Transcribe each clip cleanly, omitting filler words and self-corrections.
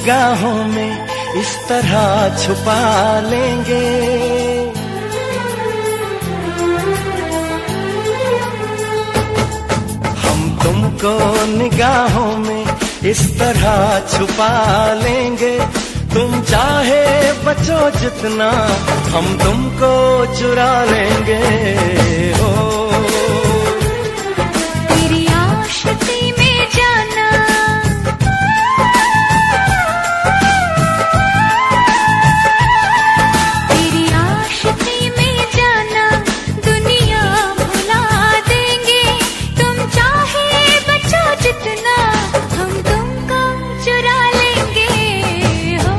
निगाहों में इस तरह छुपा लेंगे। हम तुमको निगाहों में इस तरह छुपा लेंगे। तुम चाहे बचो जितना हम तुमको चुरा लेंगे। हो तेरी आशिकी में जाना, तेरी आशिकी में जाना दुनिया भुला देंगे। तुम चाहे बचो जितना हम तुमको चुरा लेंगे। हो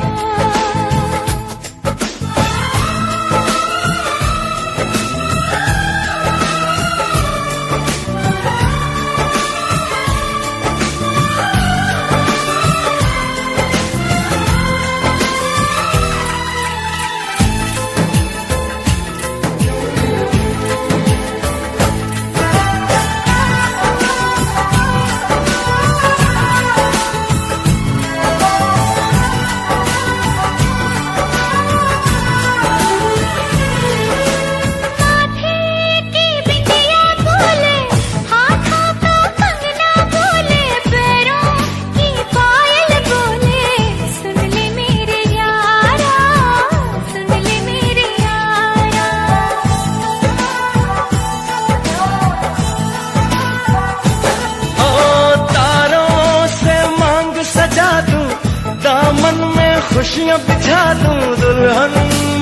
खुशियाँ बिछा दूं, दुल्हन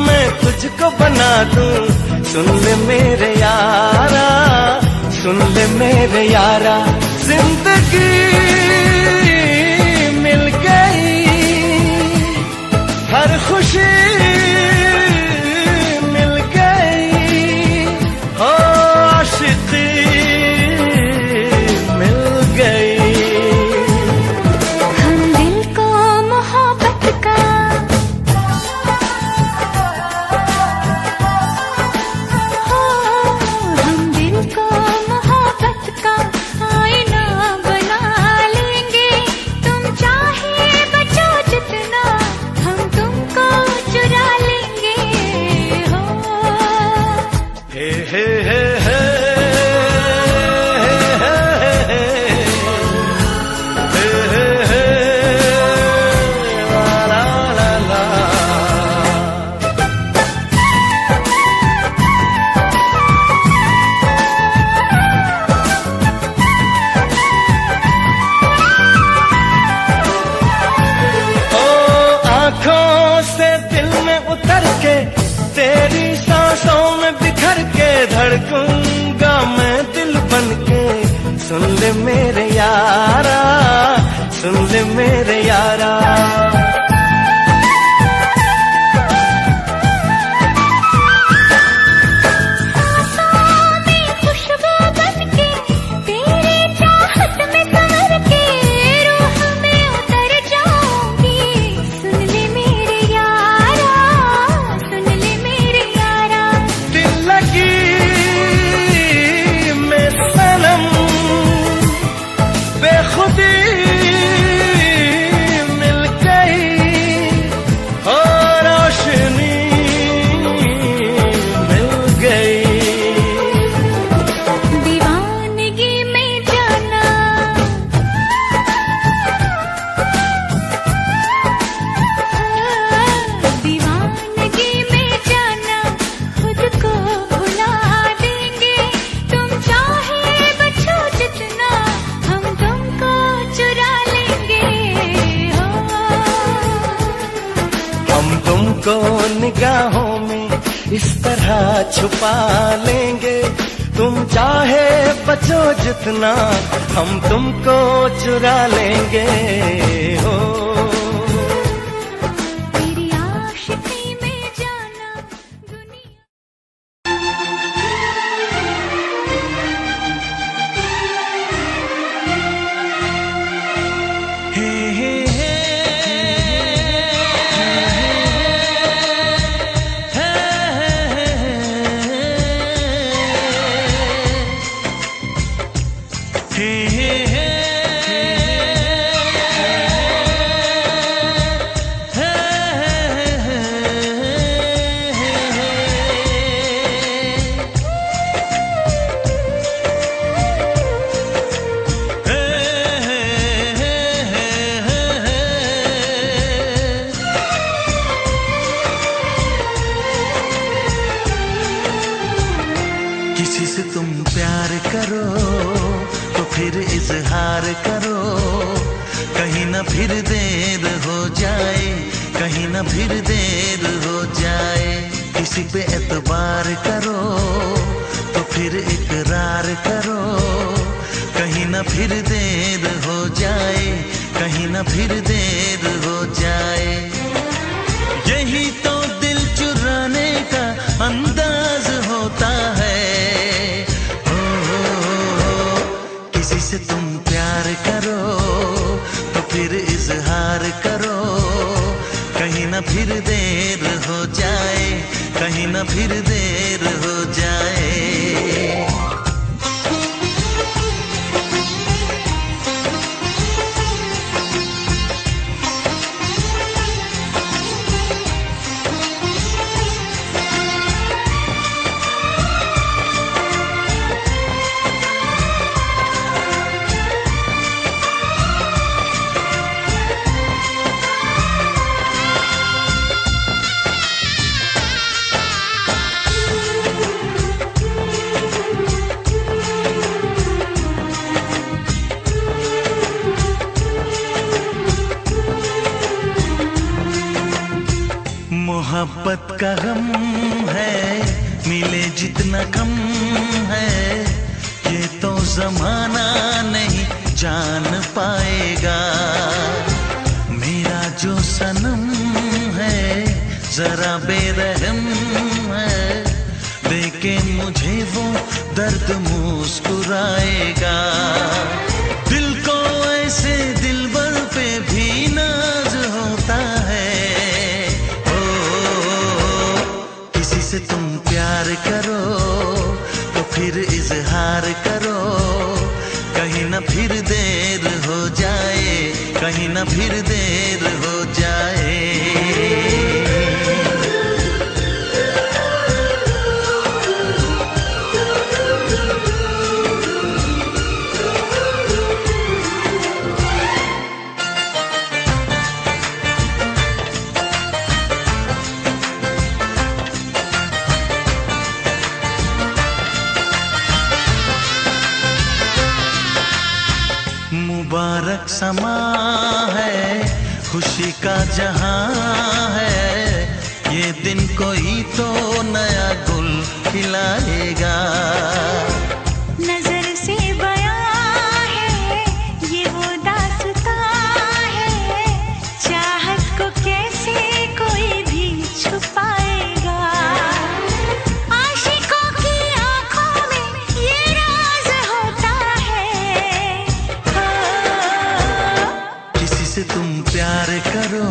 मैं तुझको बना दूं। सुन ले मेरे यारा, सुन ले मेरे यारा, जिंदगी मिल गई, हर खुशी मिल गई। हो आशिकी मिल गई। तेरी सांसों में बिखर के धड़कूंगा मैं दिल बनके। सुन ले मेरे यारा, सुन ले मेरे यारा। तुमको निगाहों में इस तरह छुपा लेंगे। तुम चाहे बचो जितना हम तुमको चुरा लेंगे। हो तेरी आशिकी में जाना दुनिया। किसी से तुम प्यार करो तो फिर इजहार करो, कहीं ना फिर देर हो जाए, कहीं ना फिर देर हो जाए। किसी पे एतबार करो तो फिर इकरार करो, कहीं ना फिर देर हो जाए, कहीं ना फिर देर हो जाए। यही तो दिल चुराने का अंदाज होता है। किसी से तुम प्यार करो तो फिर इजहार करो, कहीं ना फिर देर हो जाए, कहीं ना फिर देर हो जाए। मोहब्बत का गम है, मिले जितना कम है, ये तो जमाना नहीं जान पाएगा। मेरा जो सनम है जरा बेरहम है, देखे मुझे वो दर्द मुस्कुराएगा। दिल को ऐसे दिलबर पे भी नाज होता है। से तुम प्यार करो तो फिर इजहार करो, कहीं ना फिर देर हो जाए, कहीं ना फिर देर हो जाए। मुबारक समा है, खुशी का जहां है, ये दिन कोई तो नया गुल खिलाएगा। नजर से बयां है ये वो दास्तां है, चाहत को कैसे कोई भी छुपाएगा। आशिकों की आंखों में ये राज होता है। किसी से तुम प्यार करो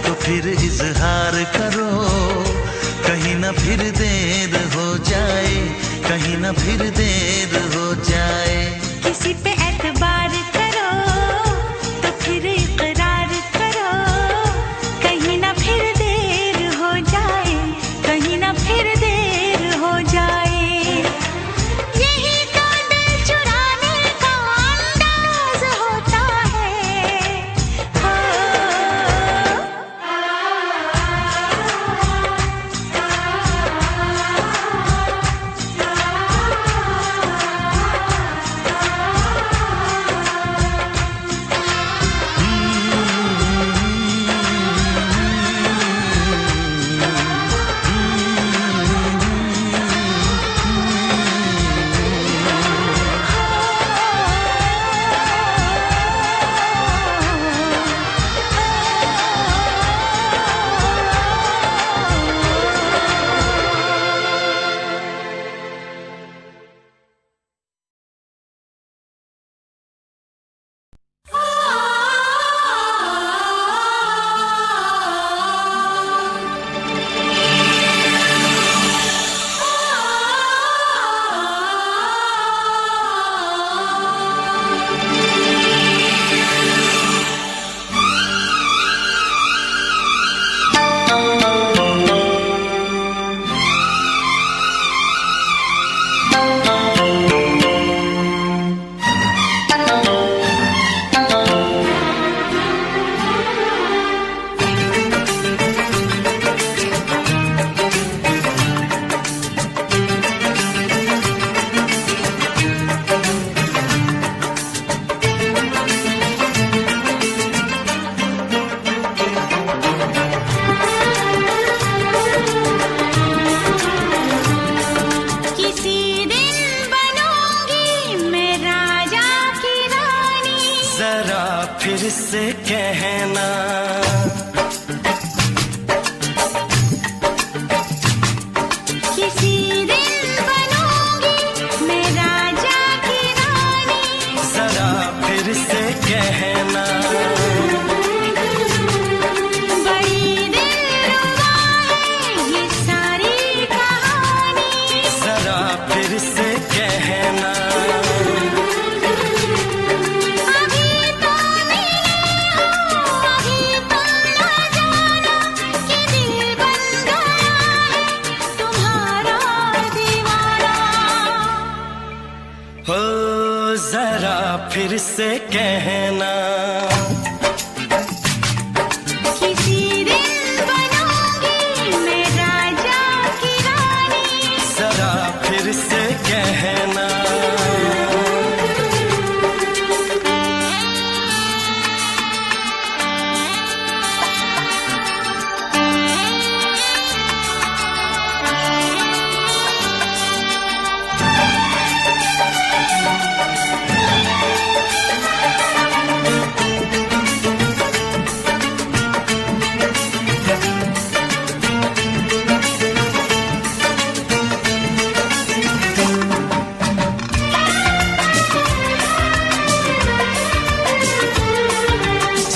तो फिर इजहार करो, कहीं ना फिर देर हो जाए, कहीं ना फिर देर हो जाए। किसी पे एतबार करो तो फिर इकरार करो, कहीं ना फिर देर हो जाए, कहीं ना फिर देर हो जाए। यही तो दिल चुराने का अंदाज होता है। फिर से कहना। किसी दिन बनूंगी मैं राजा की रानी, जरा फिर से कहना। बड़ी दिलरुबा है ये सारी कहानी, जरा फिर से कहना। अभी तो मिले हो, अभी तो ना जाना कि दिल बन गया है तुम्हारा दीवाना। हो जरा फिर से कहना। किसी दिन बनूंगी मैं राजा की रानी, जरा फिर से कहना।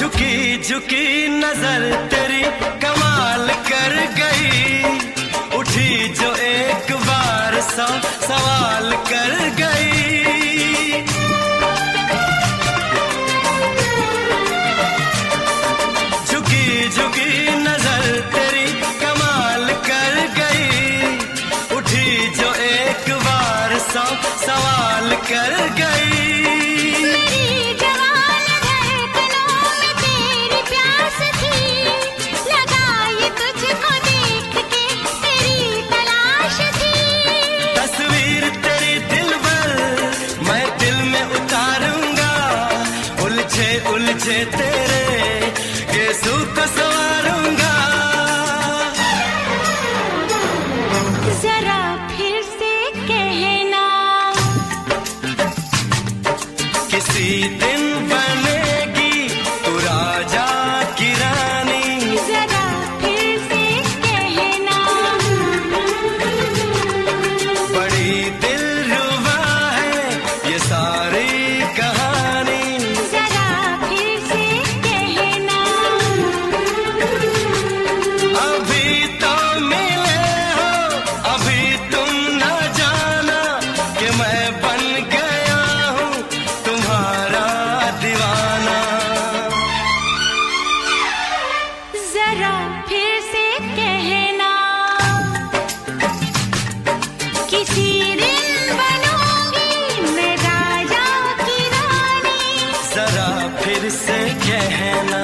झुकी झुकी नजर तेरी कमाल कर गई, उठी जो एक बार 100 सवाल कर गई। झुकी झुकी नजर तेरी कमाल कर गई, उठी जो एक बार 100 सवाल कर गई। मेरी जवान धड़कनों में तेरी प्यास थी, लगाई तुझको देख के तेरी तलाश थी। तस्वीर तेरी दिल भर मैं दिल में उतारूंगा, उलझे उलझे तेरे गेसू को संवारूंगा। जरा फिर से कहना, किसी दिन बनेगी तू राजा की रानी, जरा फिर से कहना। बड़ी दिलरुबा है ये सारी कहानी। जरा फिर से कहना, अभी तो मिले हो, अभी तुम न जाना कि मैं बन गया हूँ तुम्हारा दीवाना। जरा फिर से कहना, किसी दिन बनूंगी मैं राजा की रानी, जरा फिर से कहना।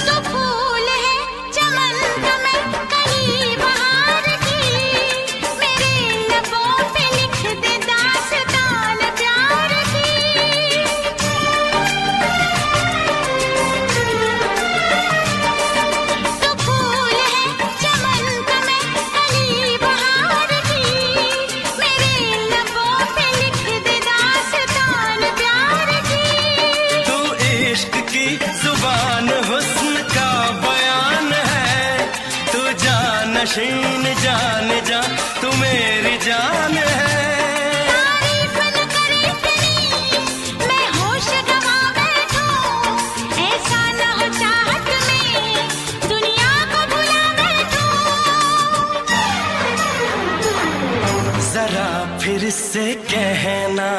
तो फूल है चमन का मैं कली बहार की, मेरे लबों पे लिख दे दास्तान प्यार की। तो फूल है चमन का मैं कली बहार की, मेरे लबों पे लिख दे दास्तान प्यार की। तू इश्क की जुबान हुस्न का बयान है, तू जानशीन जान जा तू मेरी जान है। तारीफ न करे तेरी मैं होश गवा बैठूं, ऐसा न हो चाहत में दुनिया को भुला बैठूं। जरा फिर से कहना,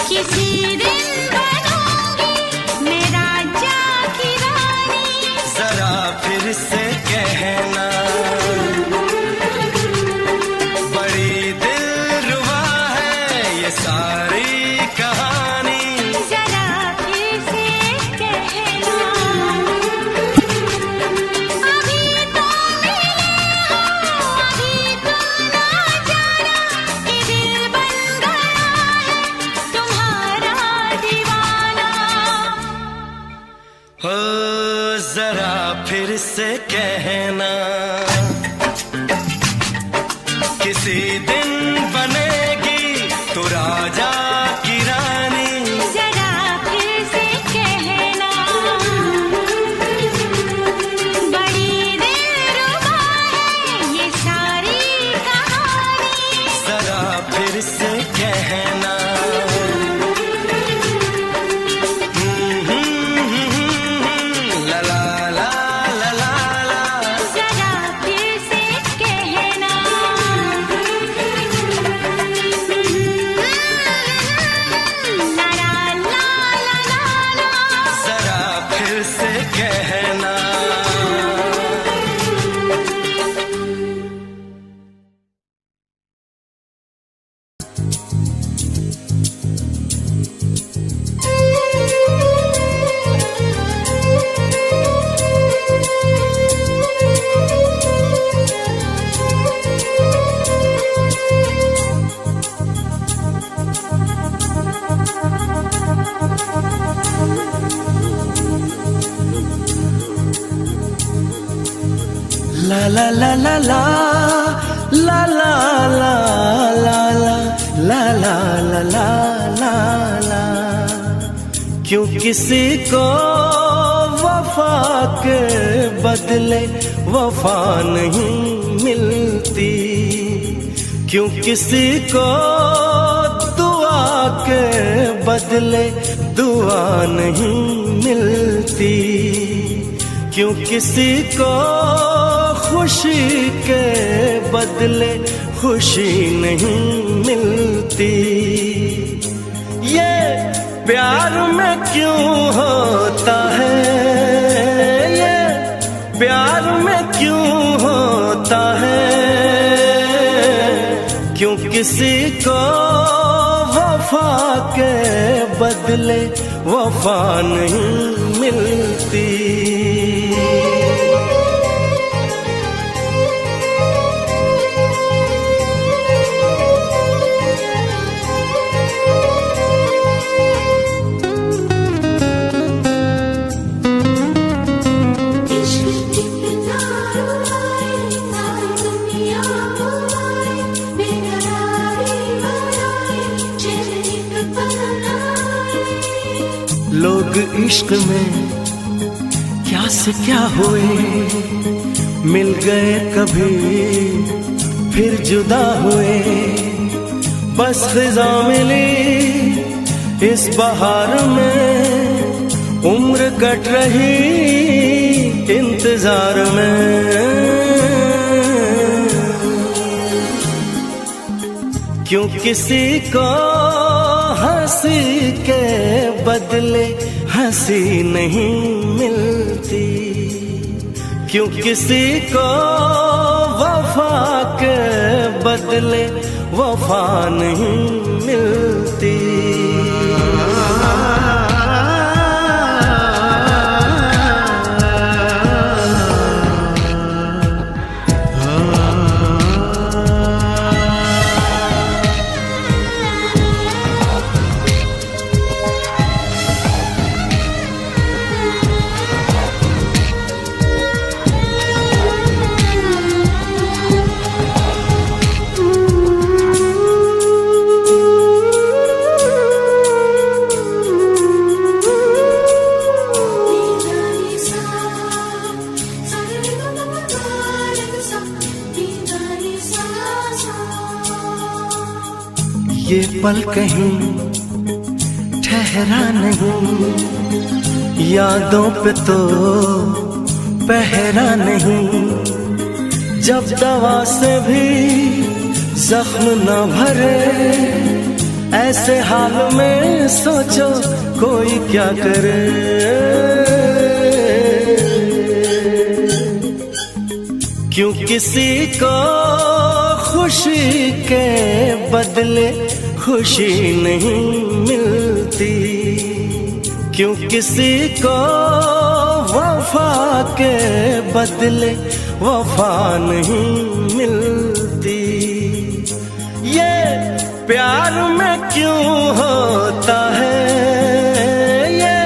किसी दिन बनूंगी मैं राजा की रानी, जरा फिर से कहना। बड़ी हो जरा फिर से कहना, किसी दिन बनेगी तू राजा की रानी। जरा फिर से कहना, बड़ी दिलरुबा है ये सारी कहानी। जरा फिर से कहना, ला ला ला ला ला ला। जरा फिर से कहना, ला ला ला ला ला। जरा फिर से कहना। ला ला ला ला ला ला ला ला ला ला ला ला ला ला ला। क्यों किसी को वफा के बदले वफा नहीं मिलती, क्यों किसी को दुआ के बदले दुआ नहीं मिलती, क्यों किसी को खुशी के बदले खुशी नहीं मिलती। ये प्यार में क्यों होता है, ये प्यार में क्यों होता है, क्यों किसी को वफा के बदले वफा नहीं मिलती। लोग इश्क में क्या से क्या हुए, मिल गए कभी फिर जुदा हुए। बस फिजा मिली इस बहार में, उम्र कट रही इंतजार में। क्यों किसी को हंसी के बदले हंसी नहीं मिलती, क्यों किसी को वफा के बदले वफा नहीं मिलती। ये पल कहीं ठहरा नहीं, यादों पे तो पहरा नहीं। जब दवा से भी जख्म न भरे, ऐसे हाल में सोचो कोई क्या करे। क्यों किसी को खुशी के बदले खुशी नहीं मिलती, क्यों किसी को वफा के बदले वफा नहीं मिलती। ये प्यार में क्यों होता है, ये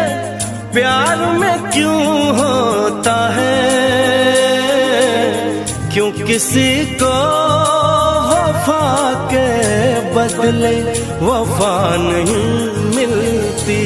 प्यार में क्यों होता है, क्यों किसी को वफा के बदले वफा नहीं मिलती।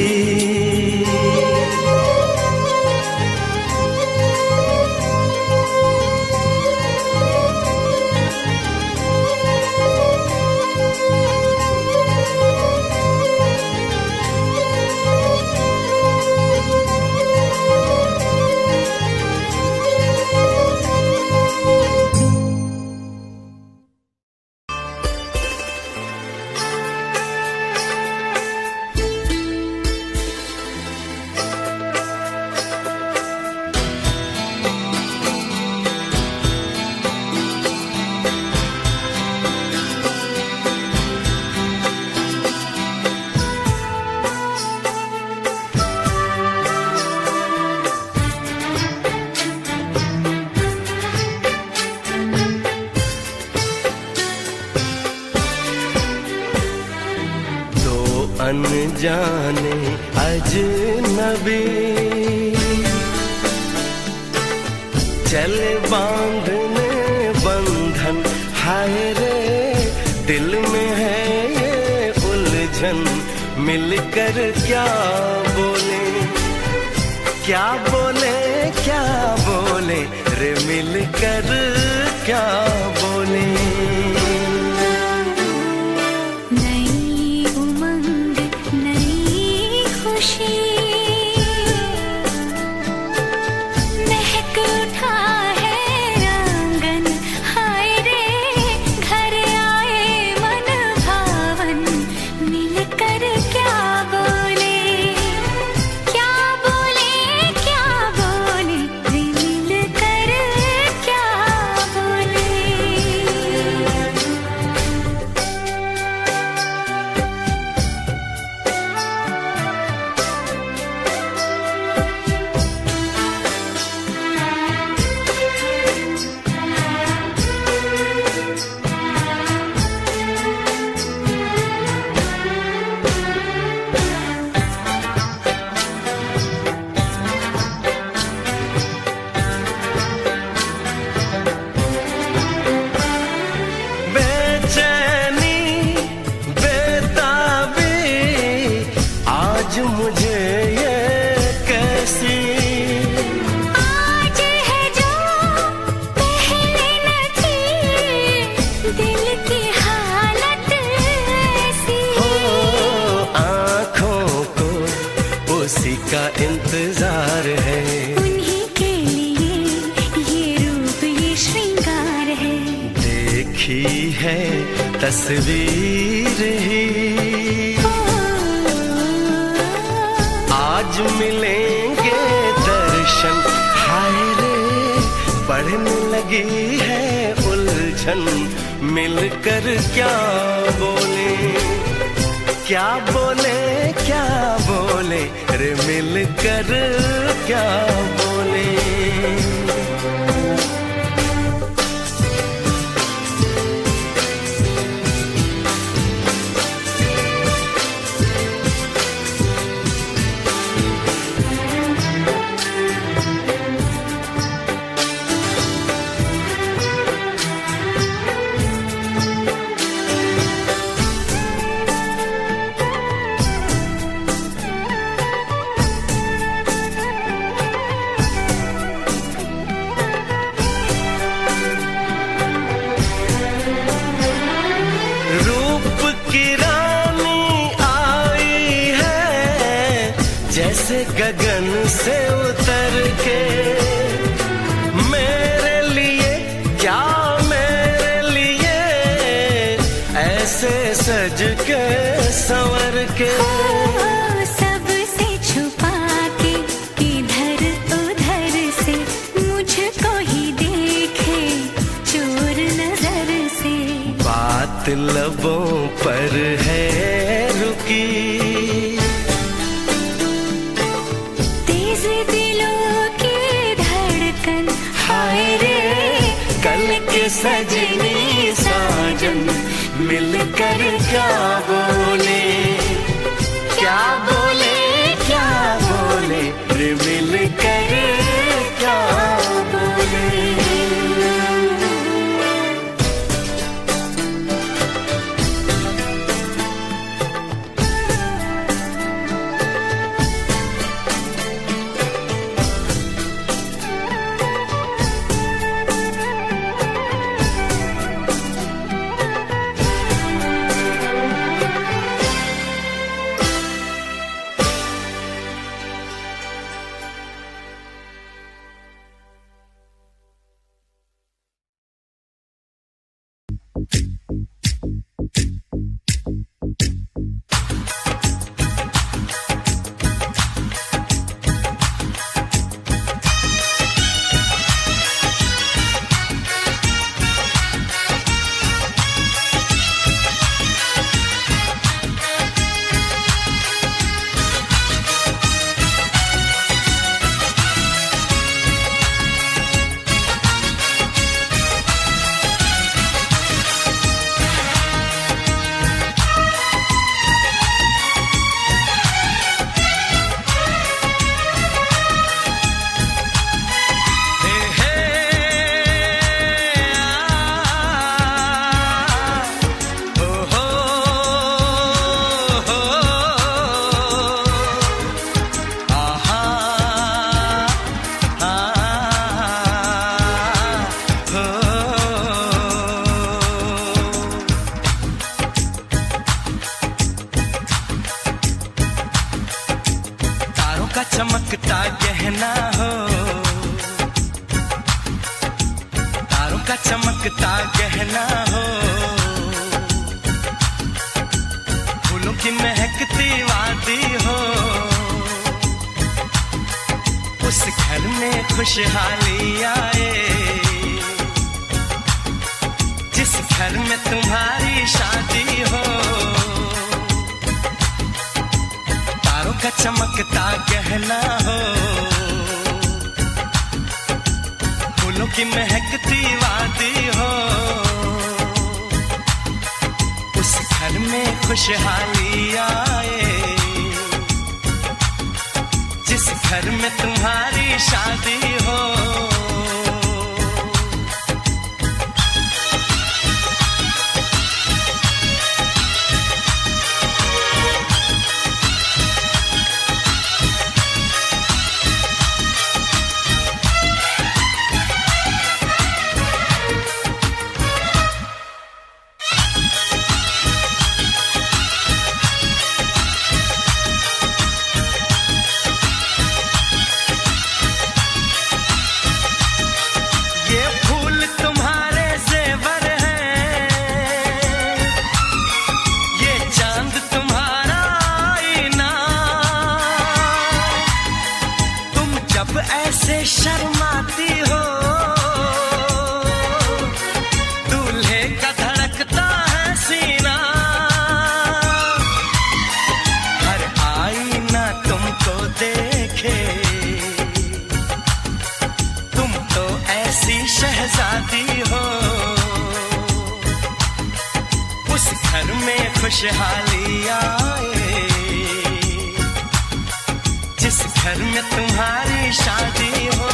अनजाने अजनबी चले बांधने बंधन, हाय रे दिल में है ये उलझन। मिलकर क्या बोले, क्या बोले, क्या बोले रे, मिलकर क्या बोले। का इंतजार है, उन्हीं के लिए ये रूप ये श्रृंगार है। देखी है तस्वीर ही आज मिलेंगे दर्शन, हाय रे बढ़ने लगी है उलझन। मिलकर क्या बोले, क्या बोले, क्या बोले रे, मिलकर क्या बोले। जैसे गगन से उतर के मेरे लिए, क्या मेरे लिए ऐसे सज के संवर के। सबसे छुपा के इधर उधर से मुझको ही देखे चोर नजर से। बात लबों पर है रुकी, सजनी साजन मिलकर क्या बोले, क्या बोले, क्या बोले मिलकर क्या बोले। चमकता गहना हो, तारों का चमकता गहना हो, फूलों की महकती वादी हो, उस घर में खुशहाली आए जिस घर में तुम्हारी शादी हो। का चमकता गहना हो, फूलों की महकती वादी हो, उस घर में खुशहाली आए जिस घर में तुम्हारी शादी हो। ऐसे शर्माती हो, दूल्हे का धड़कता है सीना, हर आईना तुमको देखे, तुम तो ऐसी शहजादी हो, उस घर में खुशहाली आए जिस घर में तुम्हारी शादी हो।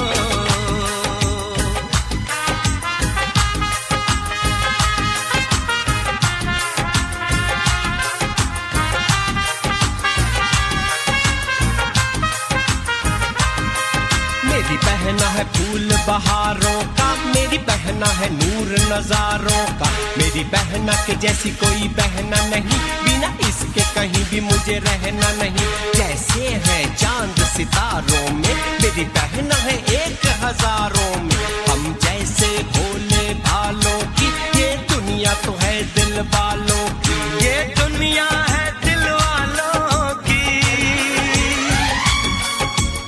मेरी बहना है फूल बहारों का, मेरी बहना है नूर नजारों का, मेरी बहना के जैसी कोई बहना नहीं, बिना इसके कहीं भी मुझे रहना नहीं। जैसे है चांद सितारों में, मेरी बहना है एक हजारों में, हम जैसे भोले भालों की, ये दुनिया तो है दिल वालों की, ये दुनिया है दिल वालों की,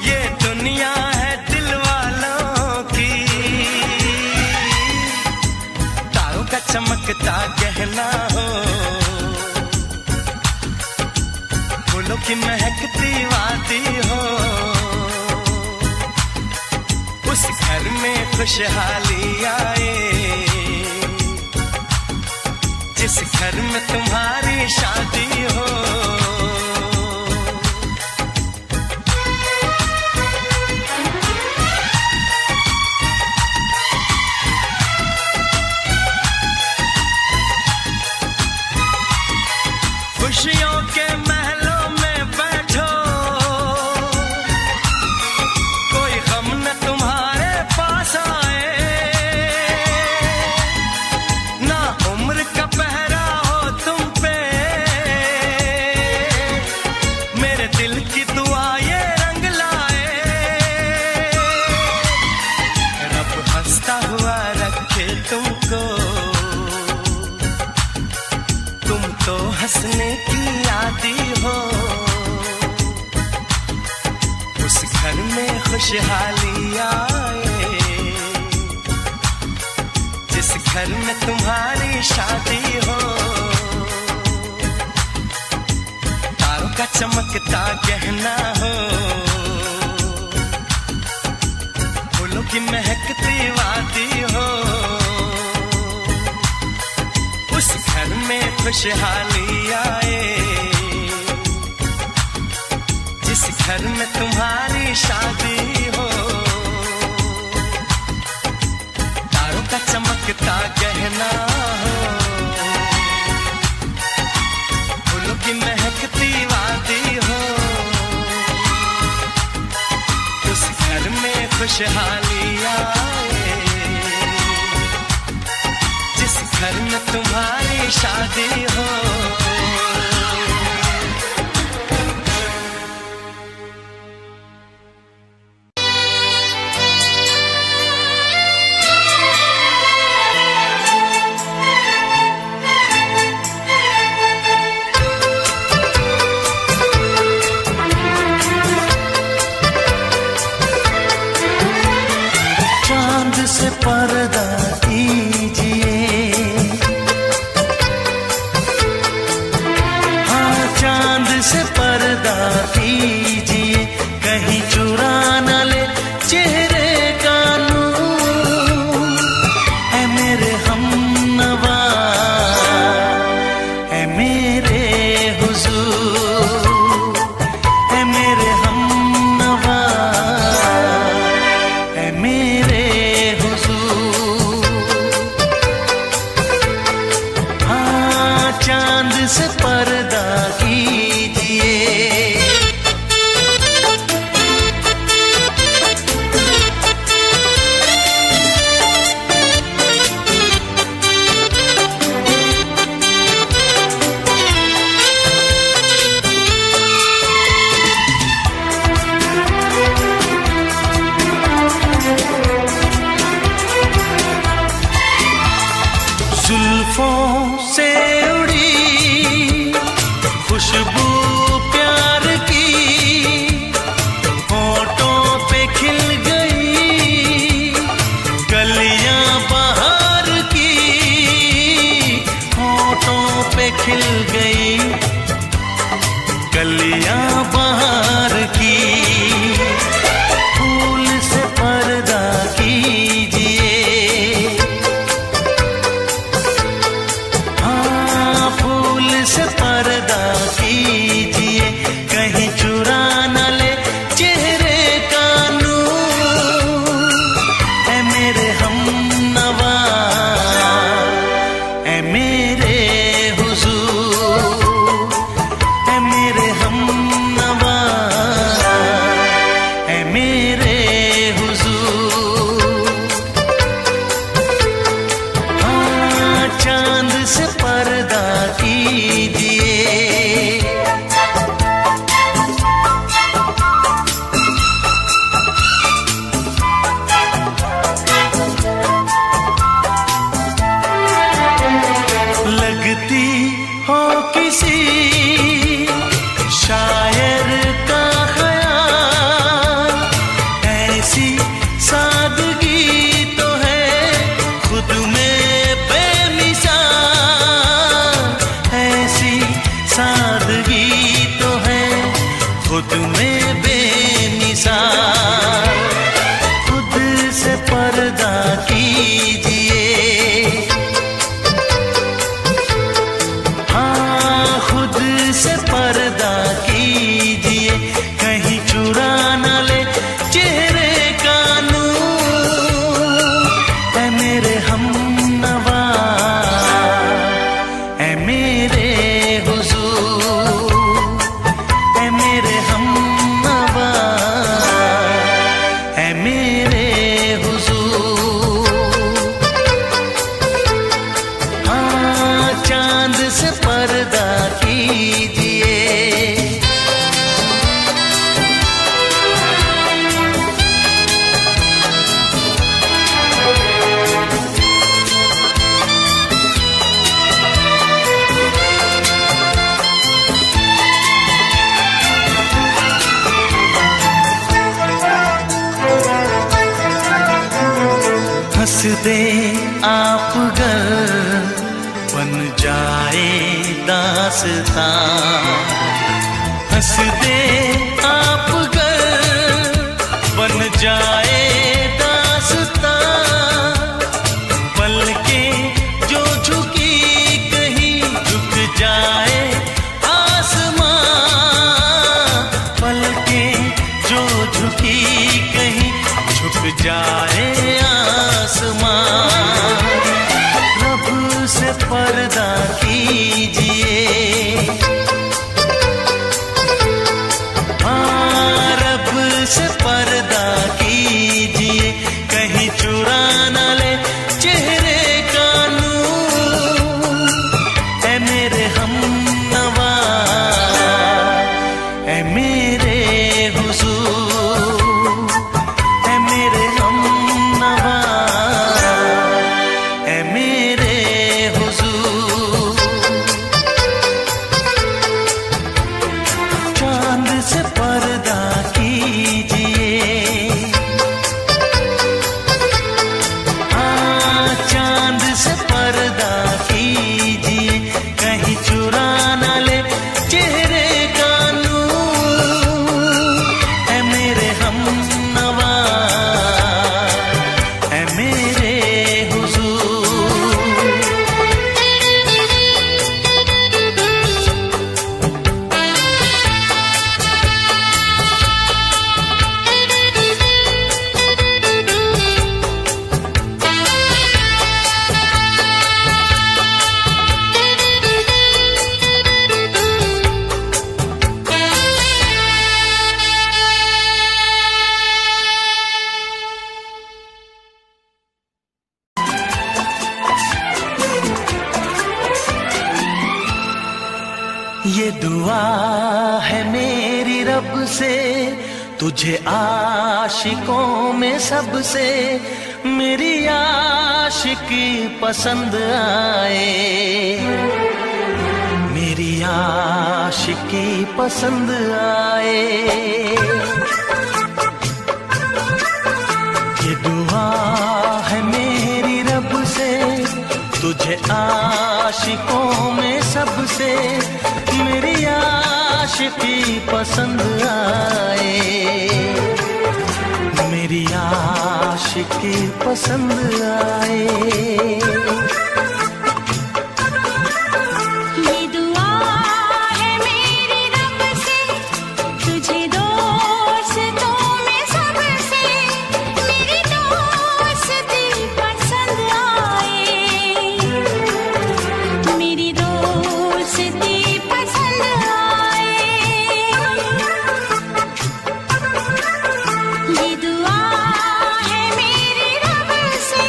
ये दुनिया है दिल वालों की। तारों का चमकता गहना हो, फूलों की महकती वादी हो, उस घर में खुशहाली आए जिस घर में तुम्हारी शादी हो। खुशहाली आए, जिस घर में तुम्हारी शादी हो, तारों का चमकता गहना हो, फूलों की महकती वादी हो, उस घर में खुशहाली आए, जिस घर में तुम्हारी शादी हो, तारों का चमकता गहना हो, फूलों की महकती वादी हो, उस घर में खुशहाली आए, जिस घर में तुम्हारी शादी हो। से पर्दा कीजिए, हाँ चांद से पर्दा कीजिए, कहीं चुरा न ले चेहरे का नूर। ऐ मेरे हमनवा, ऐ मेरे हुजूर, ऐ मेरे हमनवा, ऐ मेरे दे आप गर बन जाए दास्तां, हंस दे आप गर बन जाए दास्तां, पलकें जो झुकी कहीं झुक जाए आसमां, पलकें जो झुकी कहीं झुक जाए आसमां। रब से पर्दा कीजिए, हाँ रब से पर्दा कीजिए, कहीं चुरा न ले चेहरे का नूर। ऐ मेरे हमनवा, ऐ मेरे हुजूर, ऐ मेरे हमनवा, ऐ मेरे हुजूर। चांद से पर्दा कीजिए, हाँ चांद से पर्दा कीजिए, कहीं चुरा न ले चेहरे का नूर। ऐ मेरे हमनवा, ऐ मेरे हुजूर। ये दुआ है मेरी रब से, तुझे आशिकों में सबसे मेरी आशिकी पसंद आए, मेरी आशिकी पसंद आए। ये दुआ है मेरी रब से, तुझे आशिकों में सबसे मेरी आशिकी पसंद आए, मेरी आशिकी पसंद आए। ये दुआ है मेरी रब से, तुझे दोस्तों में सबसे मेरी दोस्ती पसंद आए, मेरी दोस्ती पसंद आए। ये दुआ है मेरी रब से।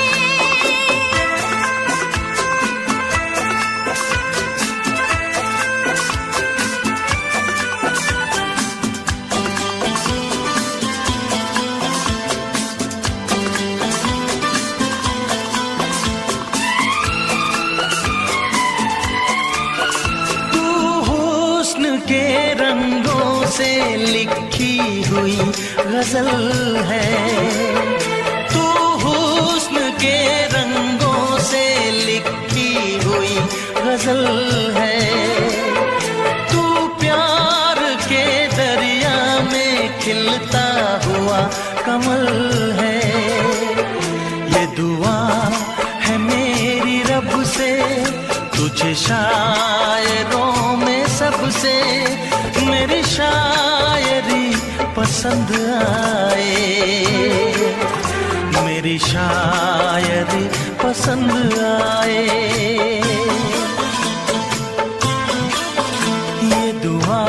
तू हुस्न के रंगों से लिखी हुई गजल है, तू हुस्न के रंगों से लिखी हुई गजल है, तू प्यार के दरिया में खिलता हुआ कमल है। ये दुआ है मेरी रब से, तुझे शायरों में सबसे मेरी शायरी पसंद आए, मेरी शायरी पसंद आए। ये दुआ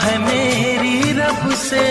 है मेरी रब से।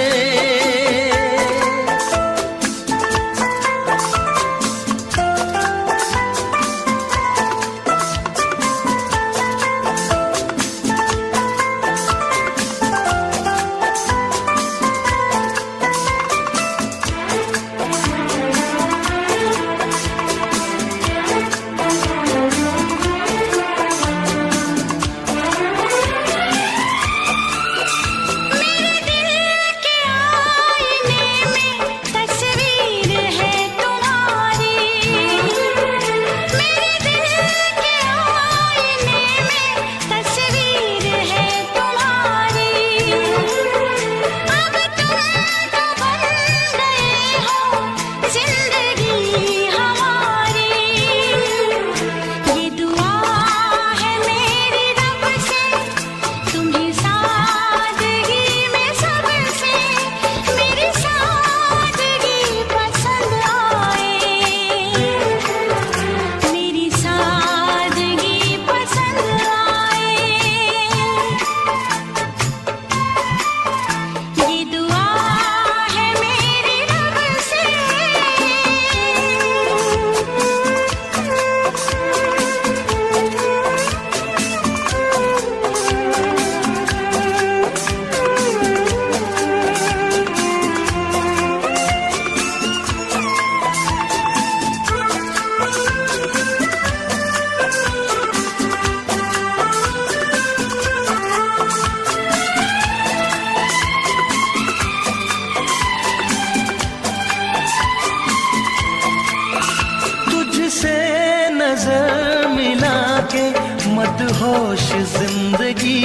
मदहोश जिंदगी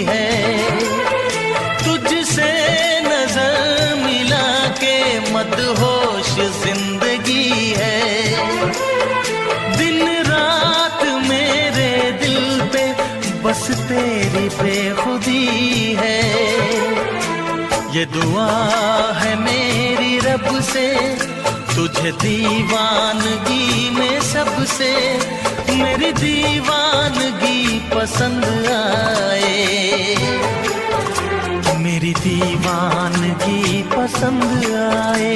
है, तुझसे नजर मिला के मदहोश जिंदगी है। दिन रात मेरे दिल पे बस तेरी बेखुदी है। ये दुआ है मेरी रब से, तुझे दीवानगी में सबसे मेरी दीवानगी पसंद आए, मेरी दीवानगी पसंद आए।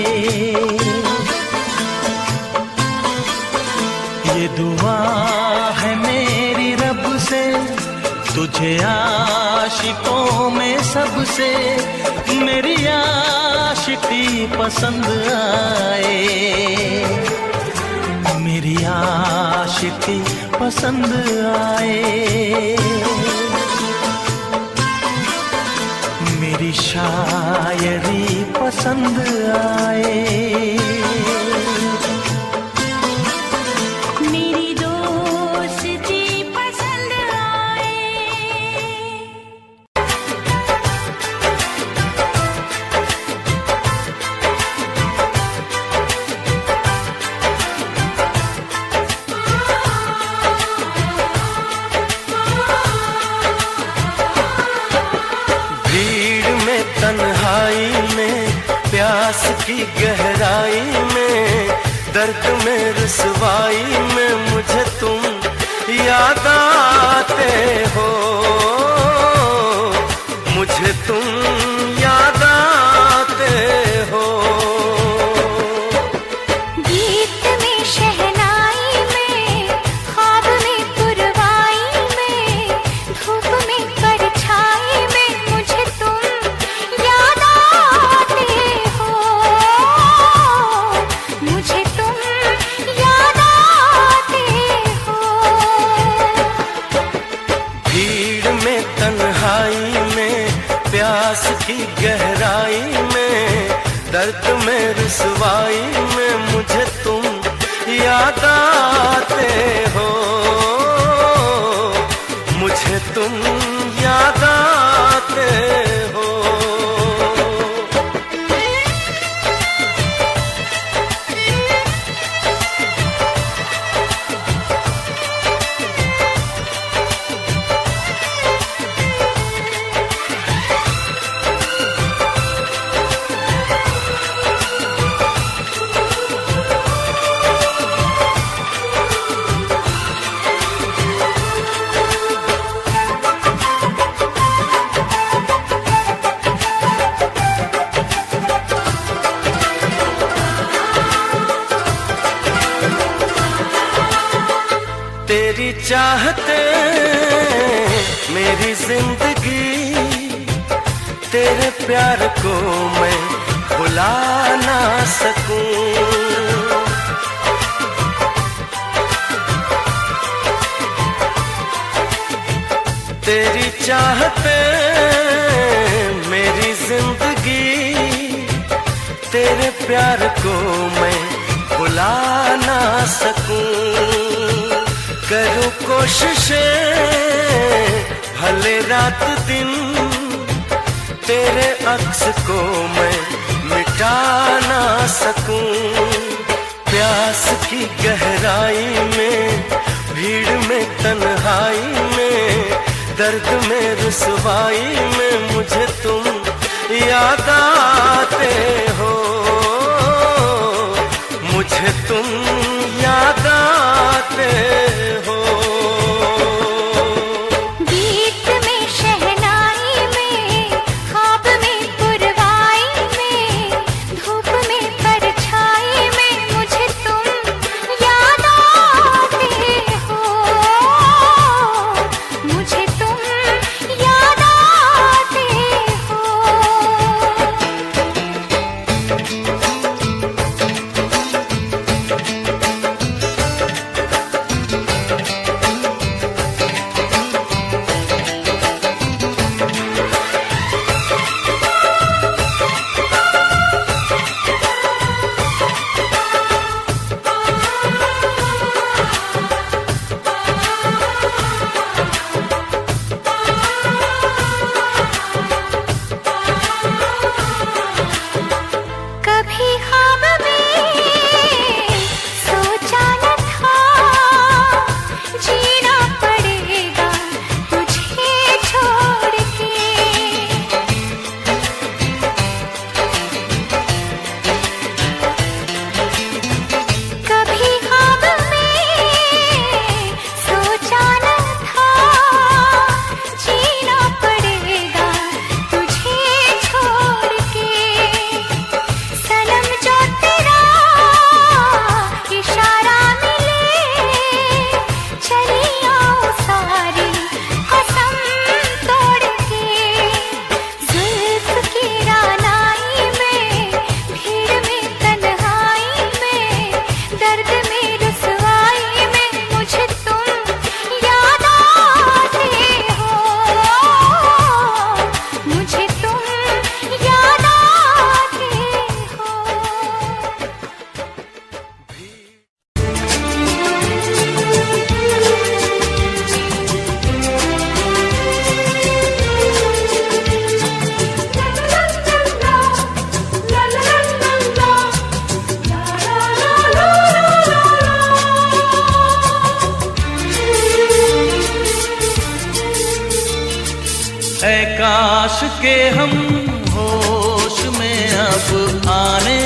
ये दुआ है मेरी रब से, तुझे आशिकों में सबसे मेरी आशिकी पसंद आए, मेरी आशिकी पसंद आए। मेरी शायरी पसंद आए, मेरी दोस्ती पसंद आए। तन्हाई में, प्यास की गहराई में, दर्द में रुसवाई में मुझे तुम याद आते हो, मुझे तुम याद आते हो। गीत में शहनाई में, ख्वाब में पुरवाई में, धूप में परछाई में मुझे तुम याद आते हो, मुझे तुम याद आते हो। भीड़ में तन्हाई में, प्यास की गहराई में, दर्द में रुसवाई में मुझे तुम याद आते हो, मुझे तुम याद आते हो। तेरी चाहते मेरी जिंदगी, तेरे प्यार को मैं भुला ना सकूं। तेरी चाहते मेरी जिंदगी, तेरे प्यार को मैं भुला ना सकूं। करूं कोशिशें भले रात दिन, तेरे अक्स को मैं मिटा ना सकूं। प्यास की गहराई में, भीड़ में तन्हाई में, दर्द में रुसवाई में मुझे तुम याद आते हो, मुझे तुम याद आते हो। गीत में शहनाई में, ख्वाब में पुरवाई में, धूप में परछाई में मुझे तुम याद आते हो, मुझे तुम याद आते हो। काश के हम होश में अब आने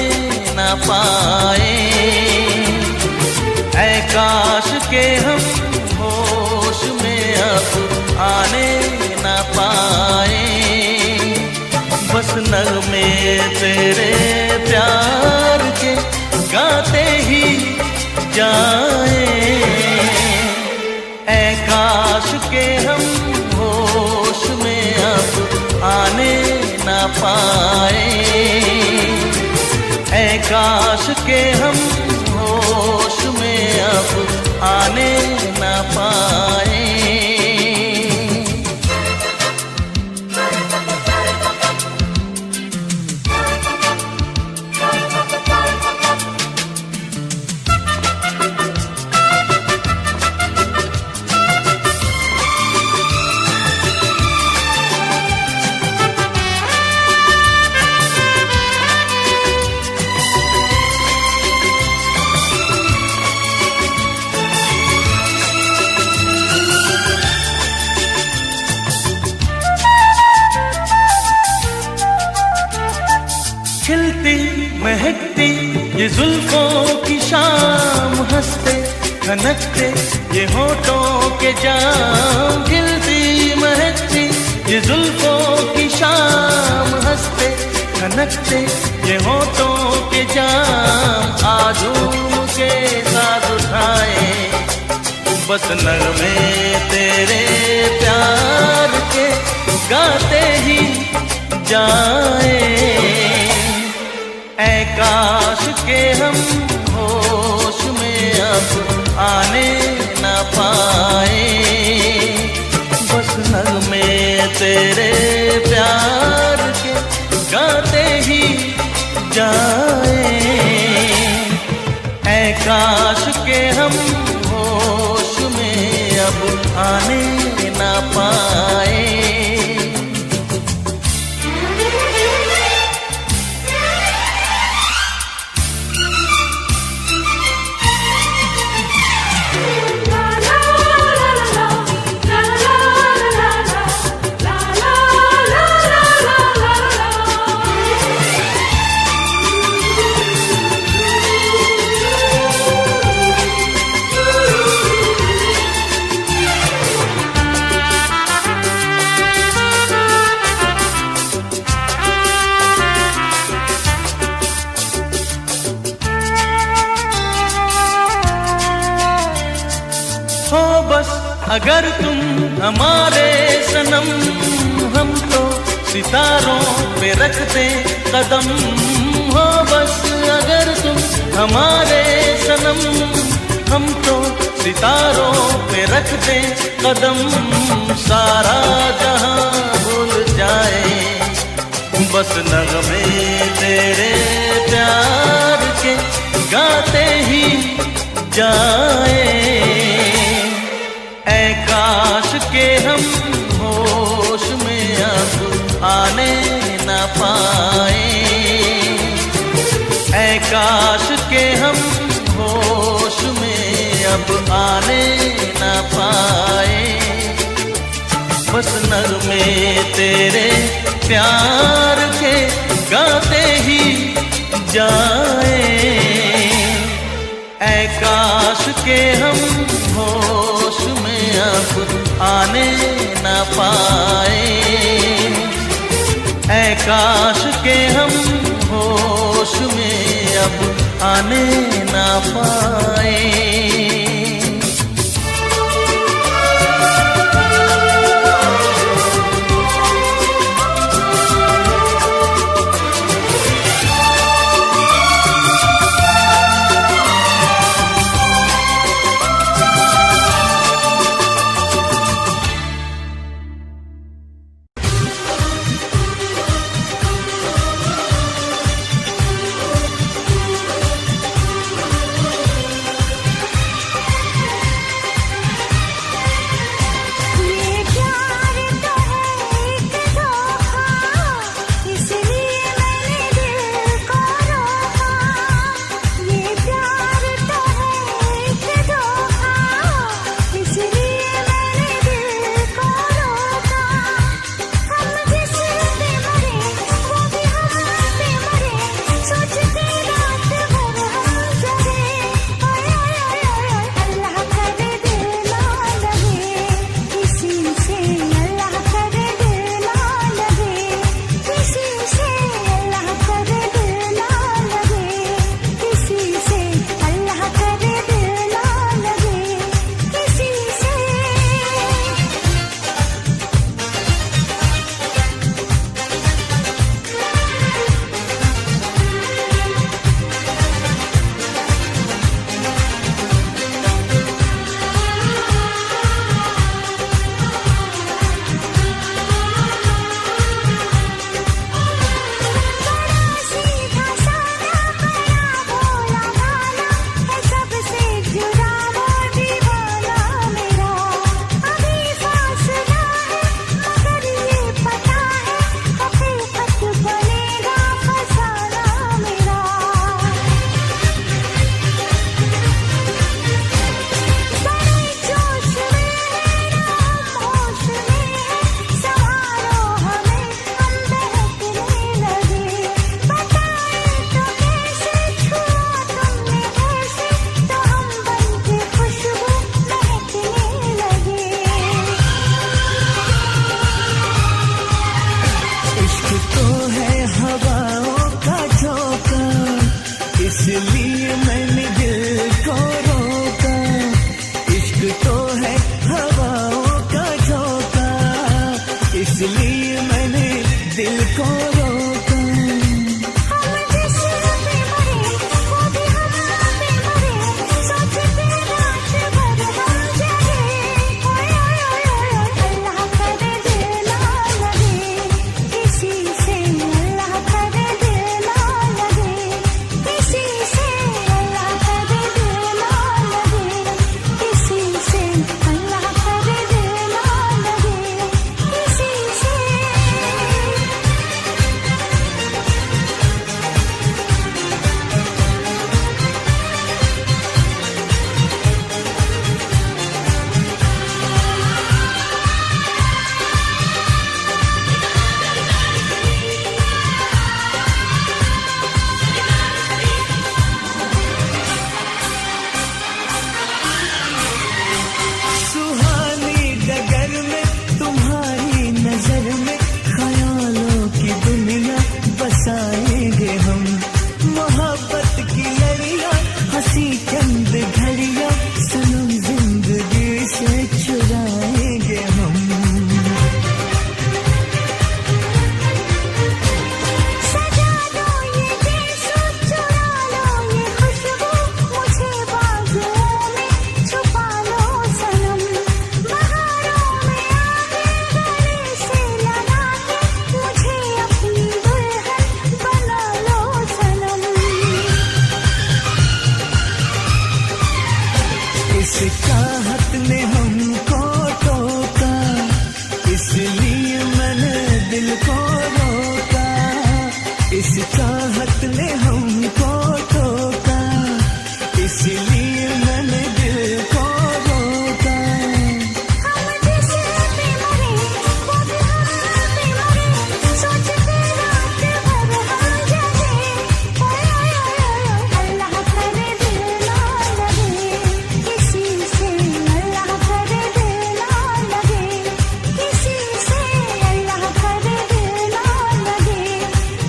न पाए, ऐ काश के हम होश में अब आने न पाए। बस नगमे तेरे प्यार के गाते ही जाए, ऐ काश के हम होश में अब आने न पाए, ऐ काश के हम होश में अब आने न पाए। खिलती महकती ये जुल्फों की शाम, हंसते खनकते ये होठों के जाम। खिलती महकती ये जुल्फों की शाम, हंसते खनकते ये होठों के जाम। आजूम के साथ उठाए बस नगमे तेरे प्यार के गाते ही जाए, ऐ काश के हम होश में अब आने न पाए। बस नगमे तेरे प्यार के गाते ही जाए, ऐ काश के हम होश में अब आने न पाए। हो बस अगर तुम हमारे सनम, हम तो सितारों पे रखते कदम। हो बस अगर तुम हमारे सनम, हम तो सितारों पे रखते कदम। सारा जहां भूल जाए बस नगमे तेरे प्यार के गाते ही जाए, ऐ काश के हम होश में अब आने न पाए, ऐ काश के हम होश में अब आने न पाए। बस नगमे तेरे प्यार के गाते ही जाए, ऐ काश के हम होश में अब आने न पाए, ऐ काश के हम होश में अब आने न पाए। इस चाहत ने हमको टोका, इसलिए मैंने दिल को रोका। इस चाहत ने हमको टोका, इसलिए मैंने दिल को रोका। हम जिसे पे मरे वो भी हम पे मरे, सोचते रात भर हम जगे। अल्लाह करे दिल ना लगे किसी से, अल्लाह करे दिल ना लगे किसी से, अल्लाह करे दिल ना लगे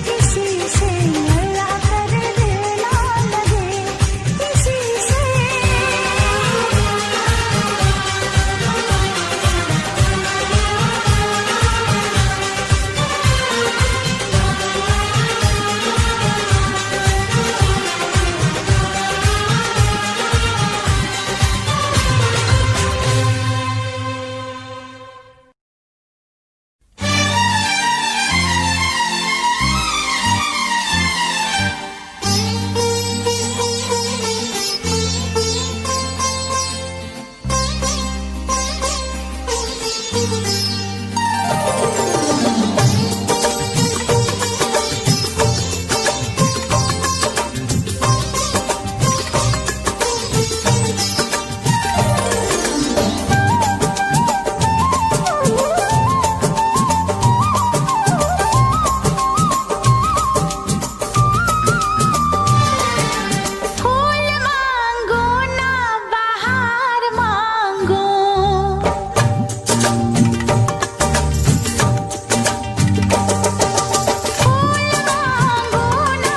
किसी से, अल्लाह करे दिल ना लगे किसी से। फूल मांगो ना बहार मांगो, फूल मांगो ना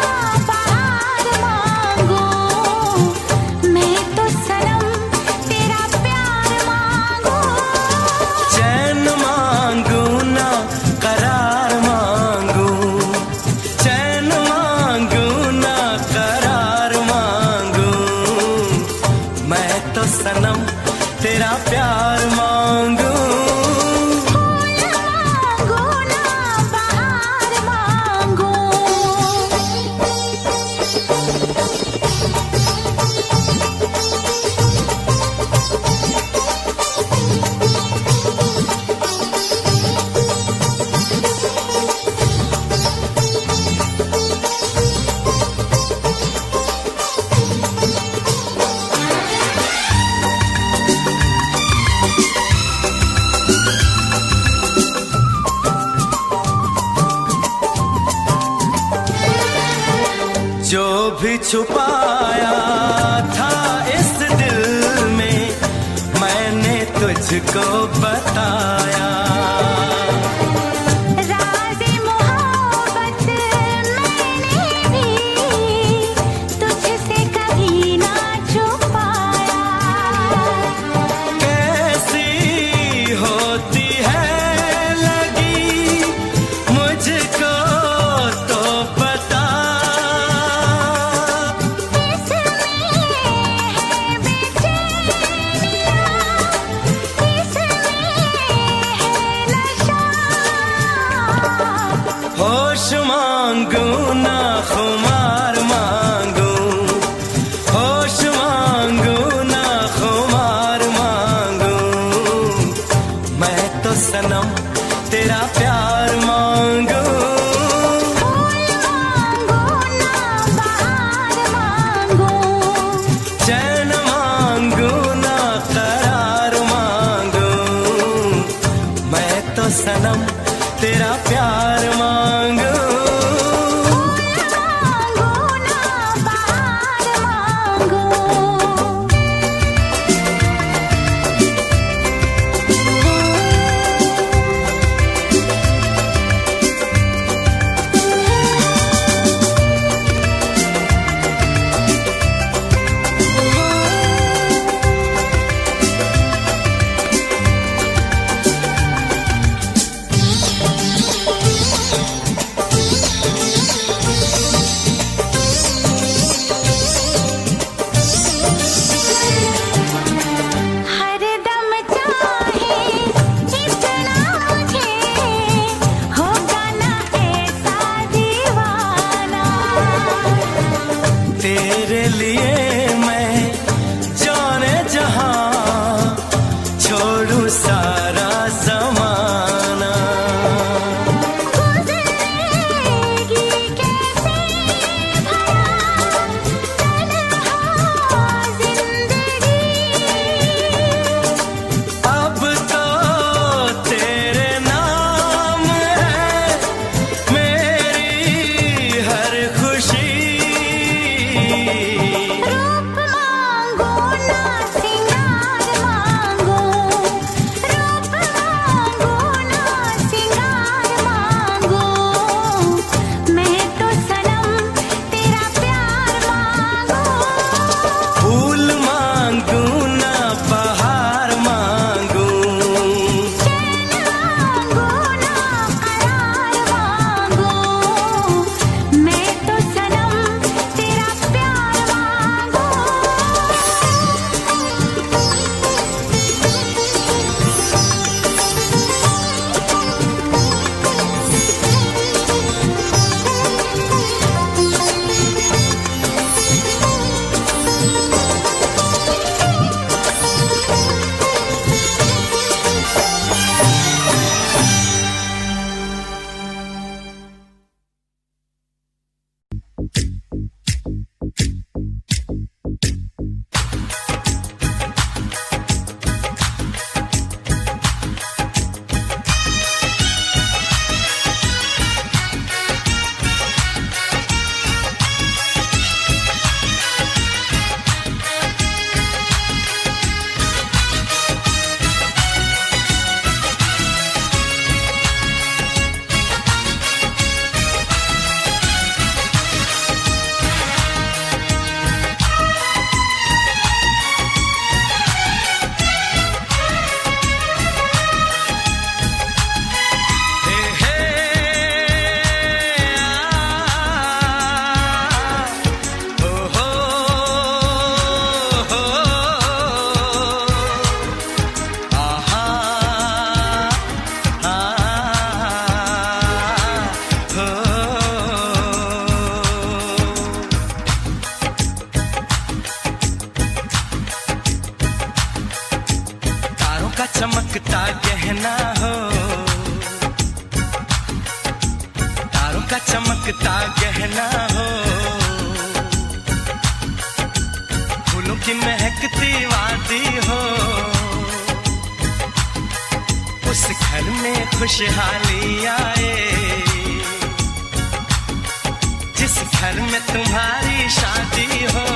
बहार मांगो, मैं तो सनम तेरा प्यार मांगो। चैन मांगू ना करार मांगू, चैन मांगू ना करार मांगू, मैं तो सनम तेरा प्यार मांगू। फूल मांगो ना बहार मांगो। जो भी छुपाया था इस दिल में, मैंने तुझको बताया। राज़े मोहब्बत मैंने भी तुझसे कभी ना छुपाया। कैसी होती है लगी मुझको तो पता, इसमें है बेचैनियाँ, इसमें है नशा। होश मांगू ना खुमार मांगू, होश मांगू ना खुमार मांगू, मैं तो सनम तेरा प्यार मांगू। फूल मांगो ना बहार मांगो, चैन मांगू ना करार मांगू, मैं तो सनम तेरा प्यार मांगू। फूल मांगो ना बहार मांगो। चमकता गहना हो, तारों का चमकता गहना हो, फूलों की महकती वादी हो, उस घर में खुशहाली आए जिस घर में तुम्हारी शादी हो।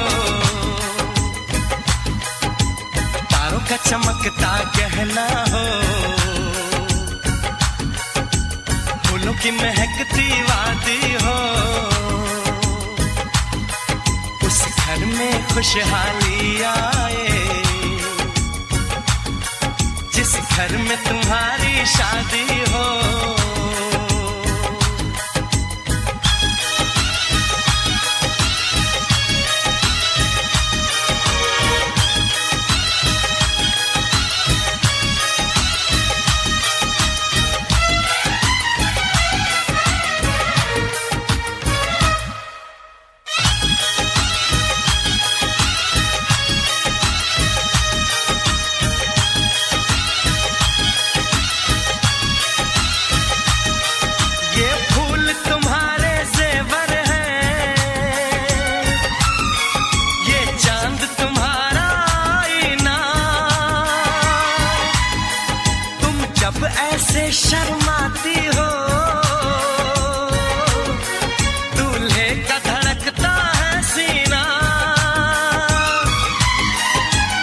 तारों का चमकता गहना हो, फूलों की महकती वादी हो, उस घर में खुशहाली आए जिस घर में तुम्हारी शादी हो। शर्माती हो दूल्हे का धड़कता है सीना,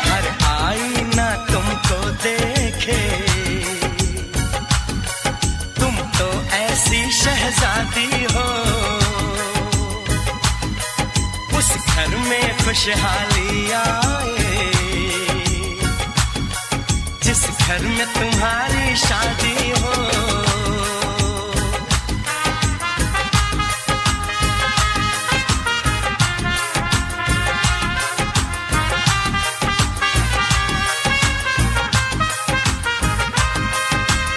हर आईना तुमको देखे, तुम तो ऐसी शहजादी हो, उस घर में खुशहाली आए जिस घर में तुम्हारी शादी हो।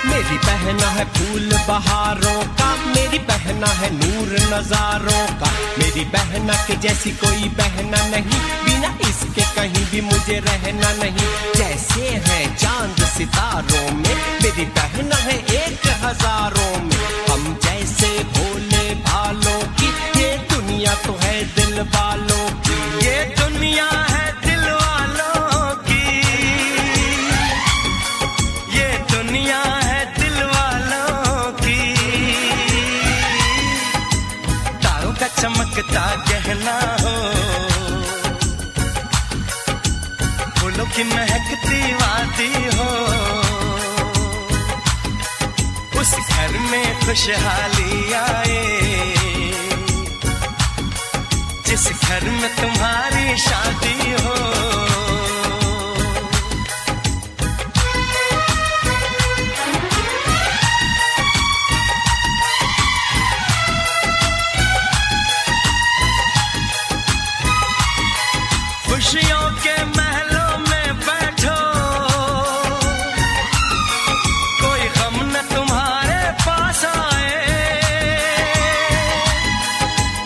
मेरी बहना है फूल बहारों का, मेरी बहना है नूर नजारों का, मेरी बहना के जैसी कोई बहना नहीं, बिना इसके कहीं भी मुझे रहना नहीं। जैसे है चांद सितारों में, मेरी बहना है 1000 में, हम जैसे भोले भालों की, ये दुनिया तो है दिल वालों की, ये दुनिया है दिल वालों की, ये दुनिया है दिल वालों की। तारों का चमकता गहना हो, फूलों की महकती वादी हो, उस घर में खुशहाली आए जिस घर में तुम्हारी शादी हो। खुशियों के महलों में बैठो, कोई गम न तुम्हारे पास आए,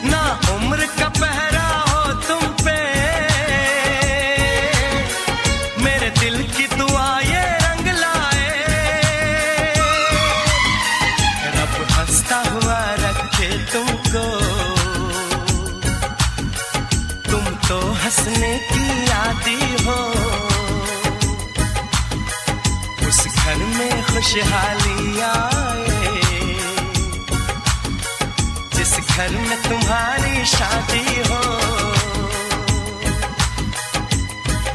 ना उम्र का पहरा हो तुम पे, खुशहाली आए, जिस घर में तुम्हारी शादी हो,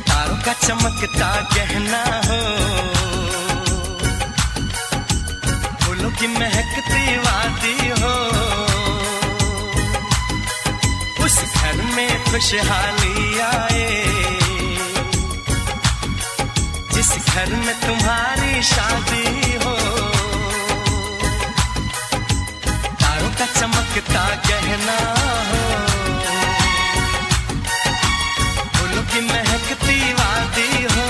तारों का चमकता गहना हो, फूलों की महकती वादी हो, उस घर में खुशहाली आए, जिस घर में तुम्हारी शादी हो, तारों का चमकता गहना हो, फूलों की महकती वादी हो,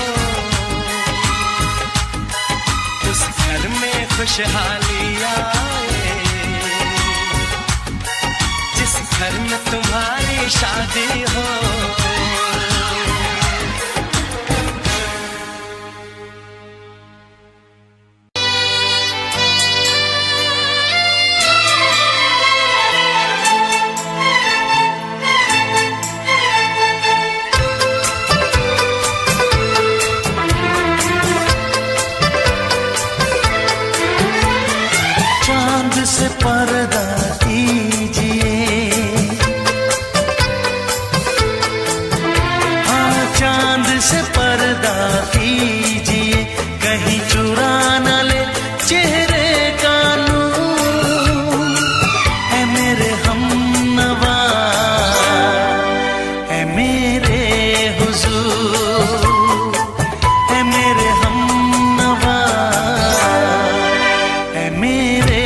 उस घर में खुशहाली आए, जिस घर में तुम्हारी शादी हो। से पर्दा कीजिए, हाँ चांद से पर्दा कीजिए, कहीं चुरा न ले चेहरे का नूर, है मेरे हमनवा, है मेरे हुजूर, है मेरे हमनवा, है मेरे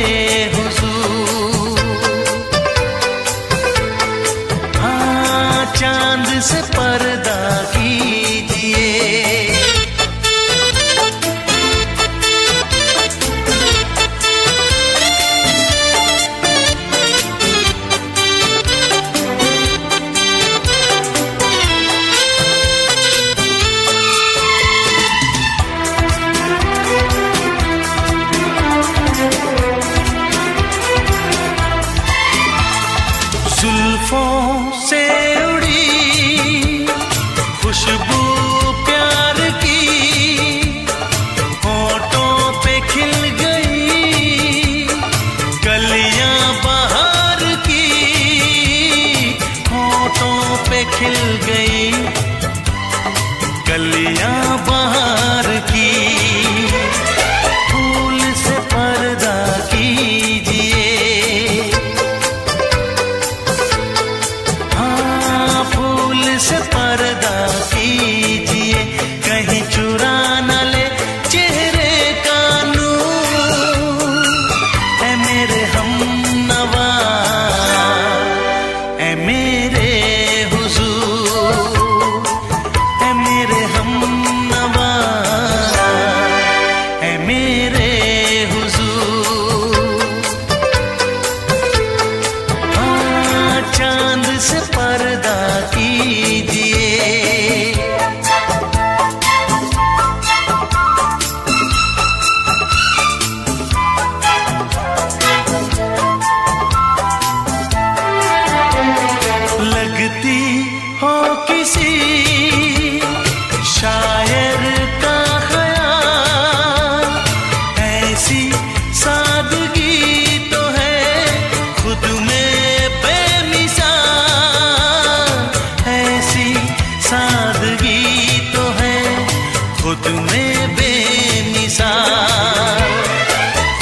चांद से पर्दा कीजिए। जुल्फों से उड़ी खुशबू प्यार की, होठों पे खिल गई कलियां बहार की, होठों पे खिल गई कलियां बहार की, फूल से पर्दा कीजिए, से पर्दा कीजिए, कहीं चुरा न ले चेहरे का नूर, है मेरे हमनवा, है मेरे हुजूर, है मेरे हमनवा, है मेरे हुजूर, हाँ चांद से पर्दा कीजिए। लगती हो किसी शायर का ख्याल, ऐसी सादगी तो है खुद में बेमिसाल, ऐसी सादगी तो है खुद में बेमिसाल,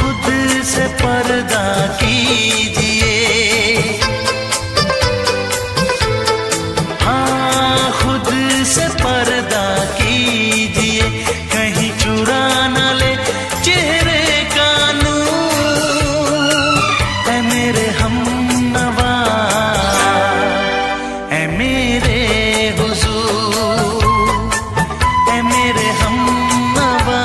खुद से पर्दा कीजिए, हाँ खुद से पर्दा कीजिए, कहीं चुरा न ले चेहरे का नूर, है मेरे हमनवा, है मेरे हुजूर, है मेरे हमनवा,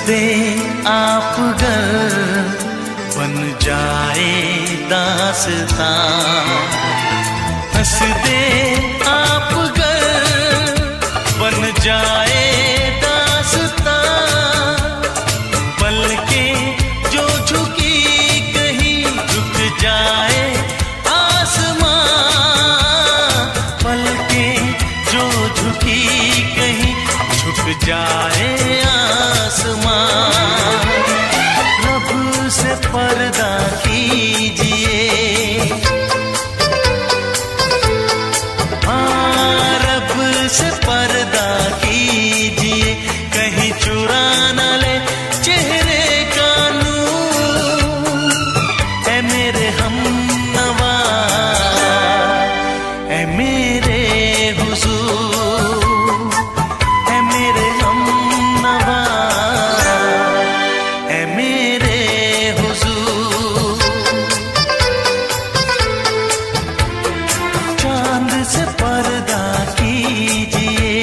दे आप गर बन जाए दास्तां, हंस दे आप गर बन जाए दास्तां, पलकें जो झुकी कहीं झुक जाए आसमां, पलकें जो झुकी कहीं झुक जाए आसमां। रब से पर्दा कीजिए, हाँ रब से पर्दा कीजिए, कहीं चुरा न ले चेहरे का नूर। ऐ मेरे हमनवा, ऐ मेरे हुजूर, ऐ मेरे हमनवा, ऐ मेरे हुजूर। चांद से पर्दा कीजिए,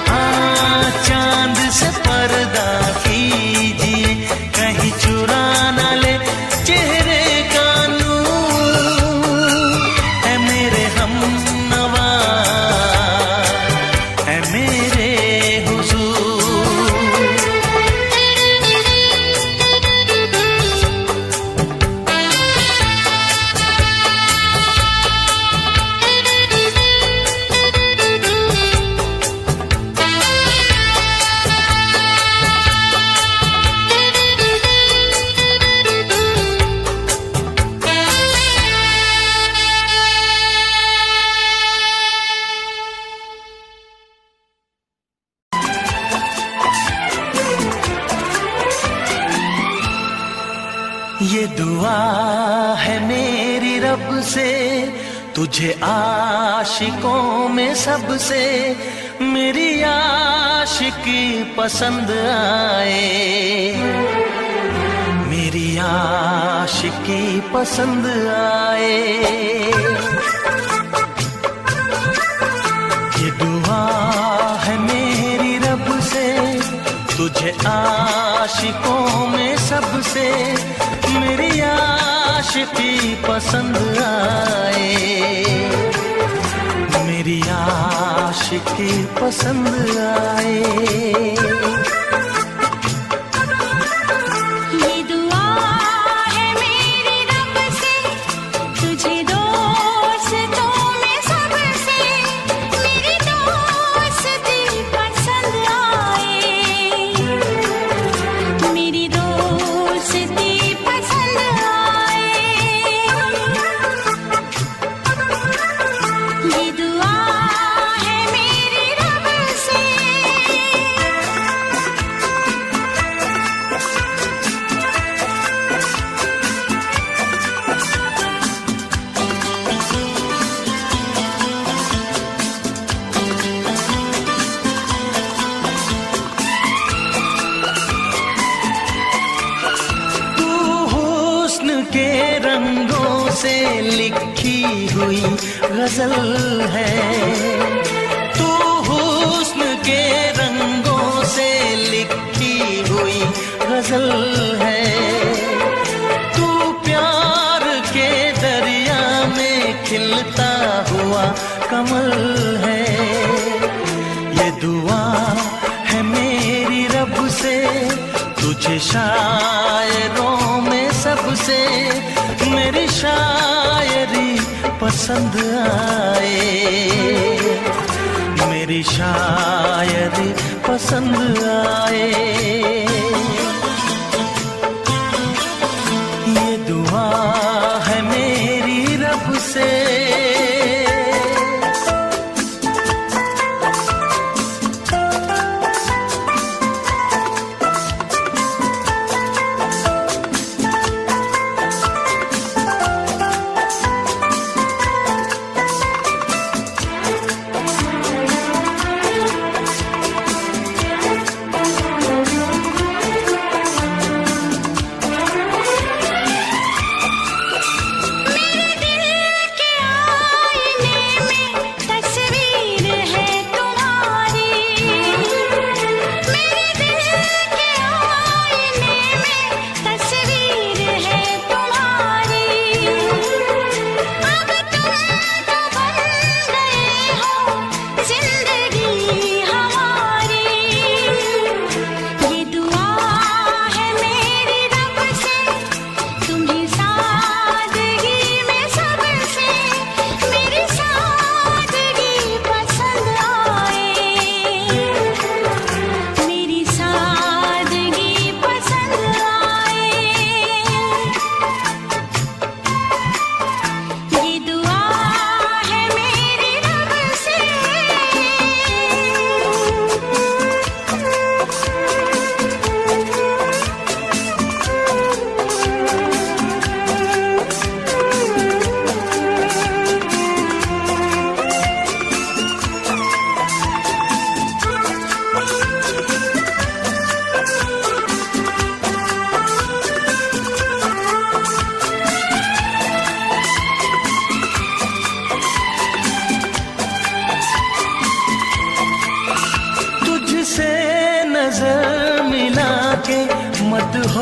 हाँ चांद से पर्दा कीजिए, कहीं चुरा न ले चेहरे का नूर। ऐ मेरे हमनवा, ऐ मेरे हुजूर। ये दुआ है मेरी रब से, तुझे आशिकों में सबसे मेरी आशिकी पसंद आए, मेरी आशिकी पसंद आए। ये दुआ है मेरी रब से, तुझे आशिकों में सबसे मेरी आशिकी पसंद आए, मेरी आशिकी पसंद आए। ये दुआ है मेरी रब से, तुझे दोस्तों में सबसे मेरी दोस्ती पसंद आए, मेरी दोस्ती पसंद आए। ये दुआ है मेरी रब से। तू हुस्न के रंगों से लिखी हुई गजल है, तू हुस्न के रंगों से लिखी हुई गजल है, तू प्यार के दरिया में खिलता हुआ कमल है। ये दुआ है मेरी रब से, तुझे शायरों में सबसे मेरी शायरी पसंद आए, मेरी शायरी पसंद आए। ये दुआ है मेरी रब से।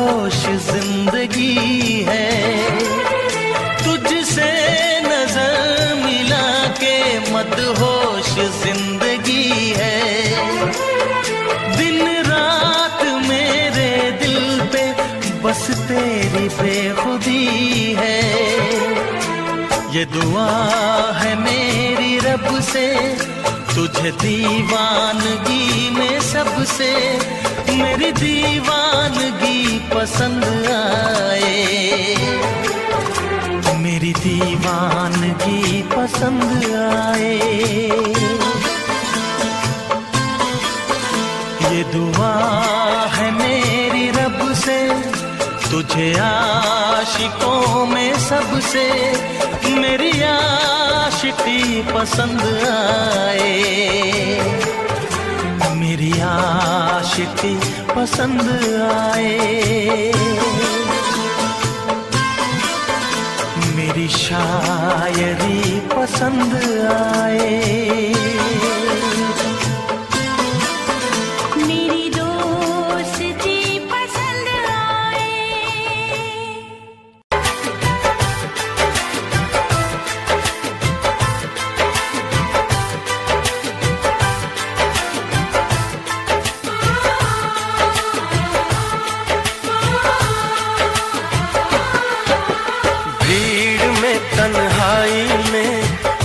मदहोश जिंदगी है। तुझसे नजर मिला के मदहोश जिंदगी है। दिन रात मेरे दिल पे बस तेरी बेखुदी है। ये दुआ है मेरी रब से, तुझे दीवानगी में सबसे मेरी दीवानगी पसंद आए। मेरी दीवानगी पसंद आए। ये दुआ है मेरी रब से, तुझे आशिकों में सबसे मेरी आशिकी पसंद आए। मेरी आशिकी पसंद आए। मेरी शायरी पसंद आए। मेरी दोस्ती पसंद आए। भीड़ में तन्हाई में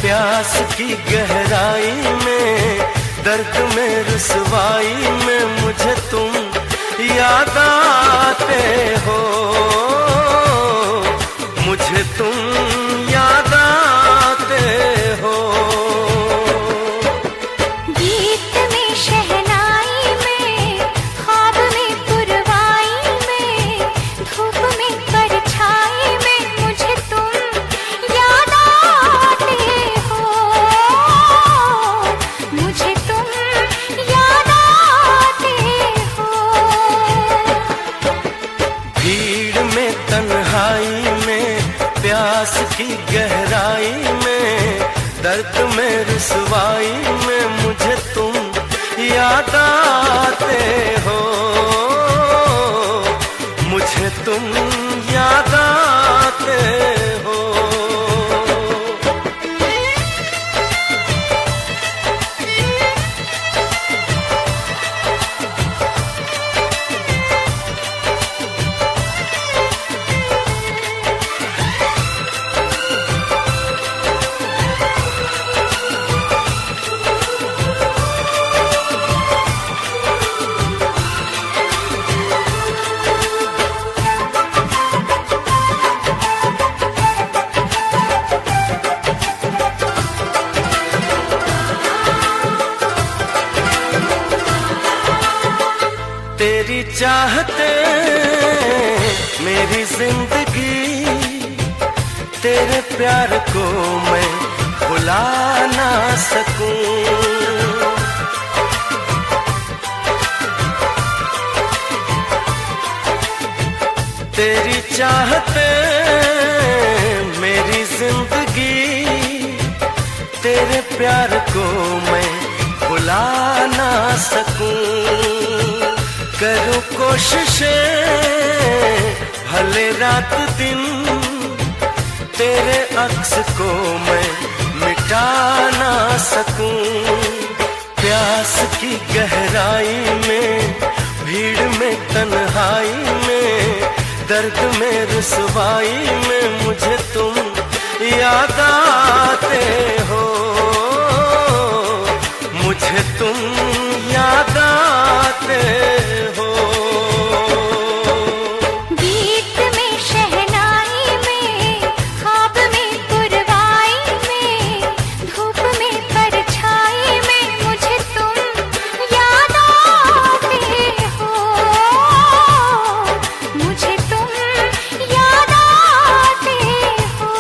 प्यास की गहराई में दर्द में रुसवाई में मुझे तुम याद आते हो। मुझे तुम याद आते हो। गीत में शहनाई में ख्वाब में पुरवाई में धूप में परछाई में मुझे तुम याद आते हो। मुझे तुम याद आते हो। भीड़ में तन्हाई में प्यास की गहराई में दर्द में रुसवाई में मुझे तुम याद आते हो। मुझे तुम याद आते हो। तेरी चाहते मेरी जिंदगी, तेरे प्यार को मैं भुला ना सकूं। तेरी चाहते मेरी जिंदगी, तेरे प्यार को मैं भुला ना सकूं। करूं कोशिशें भले रात दिन, तेरे अक्स को मैं मिटा ना सकूं। प्यास की गहराई में, भीड़ में तन्हाई में, दर्द में रुसवाई में मुझे तुम याद आते हो। मुझे तुम याद आते हो। गीत में शहनाई में, ख्वाब में पुरवाई में, धूप में परछाई में मुझे तुम याद आते हो। मुझे तुम याद आते हो।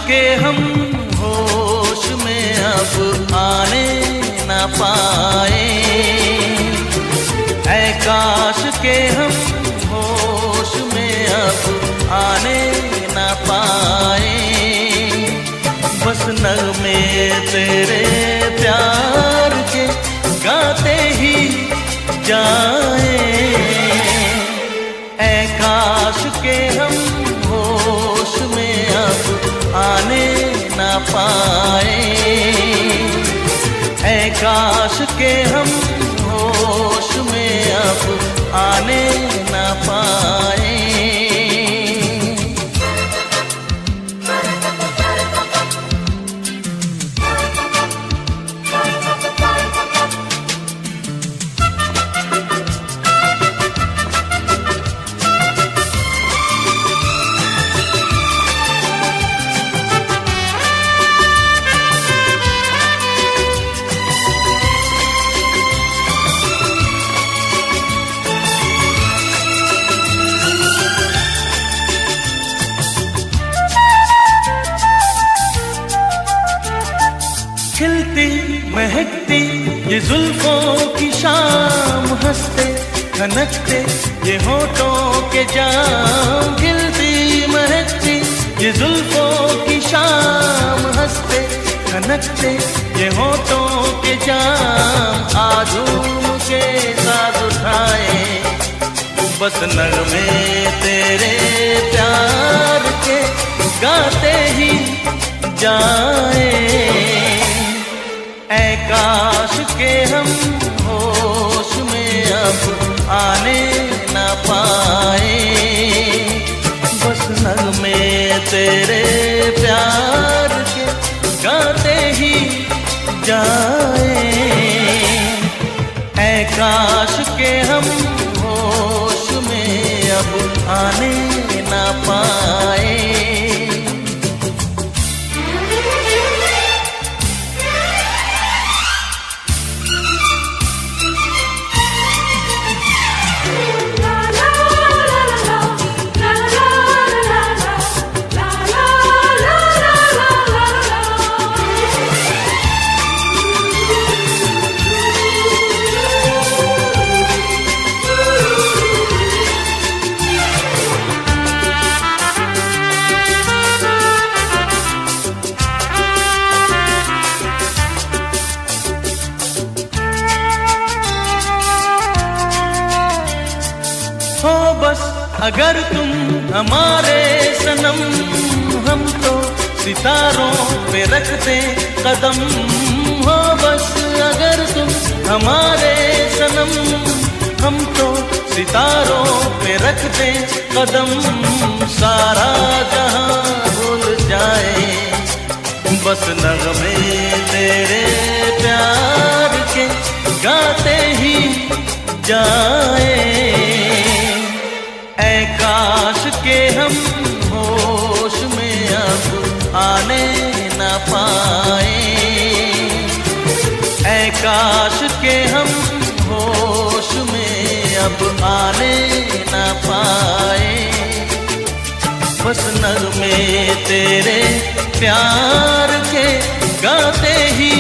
के हम होश में अब आने न पाए, ऐ काश के हम होश में अब आने न पाए। बस नगमे तेरे प्यार के गाते ही जाए, ऐ काश के हम होश में अब आने न पाए, ऐ काश के हम होश में अब आने न पाए। खिलती महकती ये जुल्फों की शाम, हंसते खनकते ये होठों के जाम। खिलती महकती ये जुल्फों की शाम, हंसते खनकते ये होठों के जाम। आजूम के साथ उठाए बस नगमे तेरे प्यार के गाते ही जाए, ऐ काश के हम होश में अब आने न पाए। बस नगमे तेरे प्यार के गाते ही जाए, ऐ काश के हम होश में अब आने न पाए। हो बस अगर तुम हमारे सनम, हम तो सितारों पे रखते कदम। हो बस अगर तुम हमारे सनम, हम तो सितारों पे रखते कदम। सारा जहां भूल जाए बस नगमे तेरे प्यार के गाते ही जाए, ऐ काश के हम होश में अब आने न पाए, ऐ काश के हम होश में अब आने न पाए। बस नगमे तेरे प्यार के गाते ही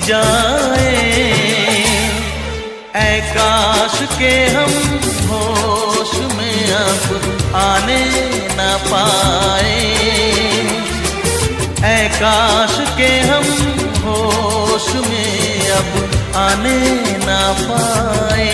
जाए, ऐ काश के हम होश में अब आने न पाए, ऐ काश के हम होश में अब आने न पाए।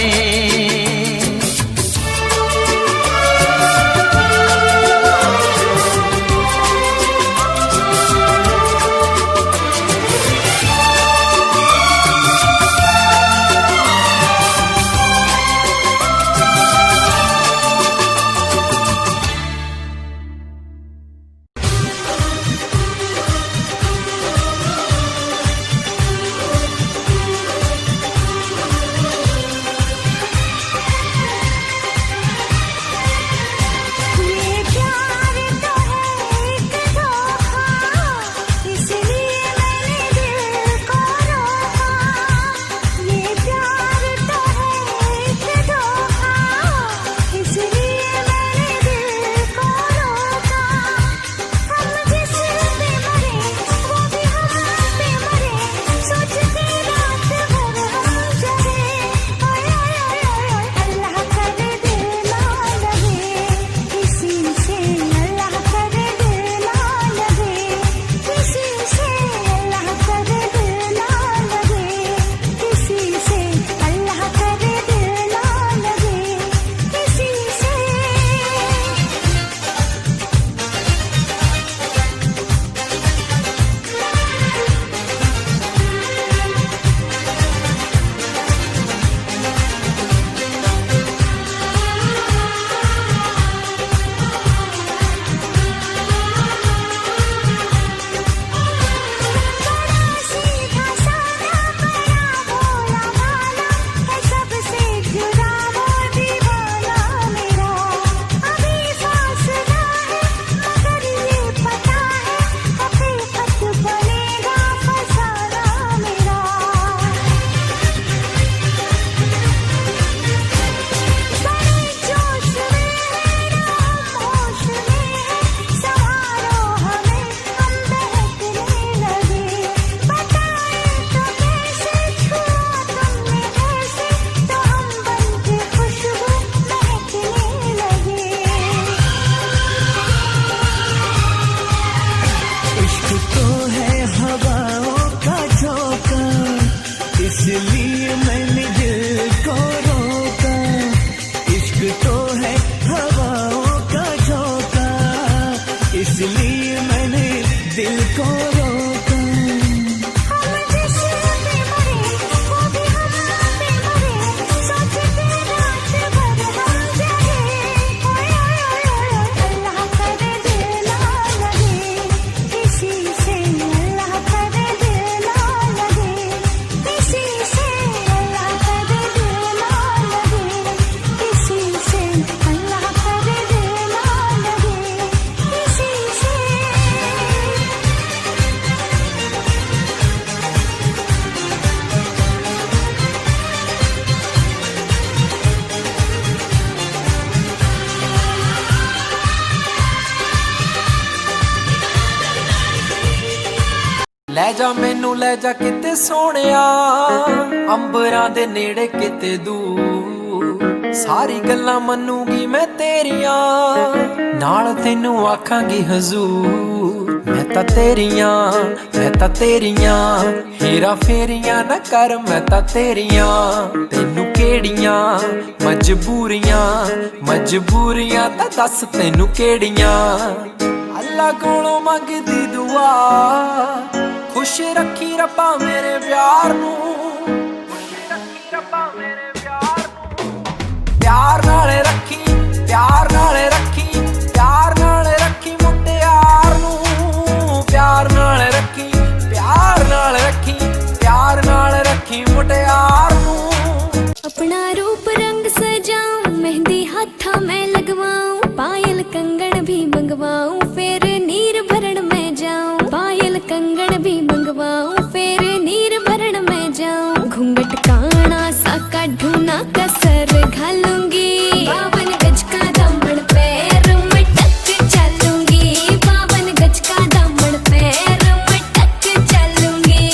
इसलिए मैंने दिल को रोका। इश्क तो है हवाओं का झोंका, इसलिए मैंने दिल को रोका। हम जिसपे मरे वो भी हम पे मरे, सोचते रात भर हम जगे। ओए ओए ओए अल्लाह करे दिल ना लगे किसी से, अल्लाह करे दिल ना लगे किसी से, अल्लाह करे दिल ना लगे किसी से, अल्लाह करे दिल ना लगे किसी से। ਲੈ ਜਾ ਮੈਨੂੰ ਲੈ ਜਾ ਕਿਤੇ ਸੋਹਣਿਆ, ਅੰਬਰਾਂ ਦੇ ਨੇੜੇ ਕਿਤੇ ਦੂਰ। ਸਾਰੀ ਗੱਲਾਂ ਮੰਨੂਗੀ ਮੈਂ ਤੇਰੀਆਂ, ਨਾਲ ਤੈਨੂੰ ਆਖਾਂਗੀ ਹਜ਼ੂਰ। ਮੈਂ ਤਾਂ ਤੇਰੀਆਂ ਹੇਰਾ ਫੇਰੀਆਂ ਨਾ ਕਰ, ਮੈਂ ਤਾਂ ਤੇਰੀਆਂ। ਤੈਨੂੰ ਕਿਹੜੀਆਂ ਮਜਬੂਰੀਆਂ ਤਾਂ ਦੱਸ ਤੈਨੂੰ ਕਿਹੜੀਆਂ। ਅੱਲਾ ਕੋਲੋਂ ਮੰਗਦੀ ਦੁਆ, खुश रखी रब्बा मेरे प्यार नू, प्यार नाल रखी प्यार नाल रखी मुटियार नू। प्यार नाल रखी मुटियार नू। अपना रूप रंग सजाऊं, मेहंदी हाथा मैं लगवाऊं, पायल कंगन भी मंगवाऊं, फिर नीर भरण में जाऊं। पायल कंगन भी मंगवाऊं, फिर नीर भरण में जाऊं। घूंघट काना सा काढूं कसर घालूंगी, 52 गज का दामन पैर में टक चलूंगी। 52 गज का दामन पैर में टक चलूंगी।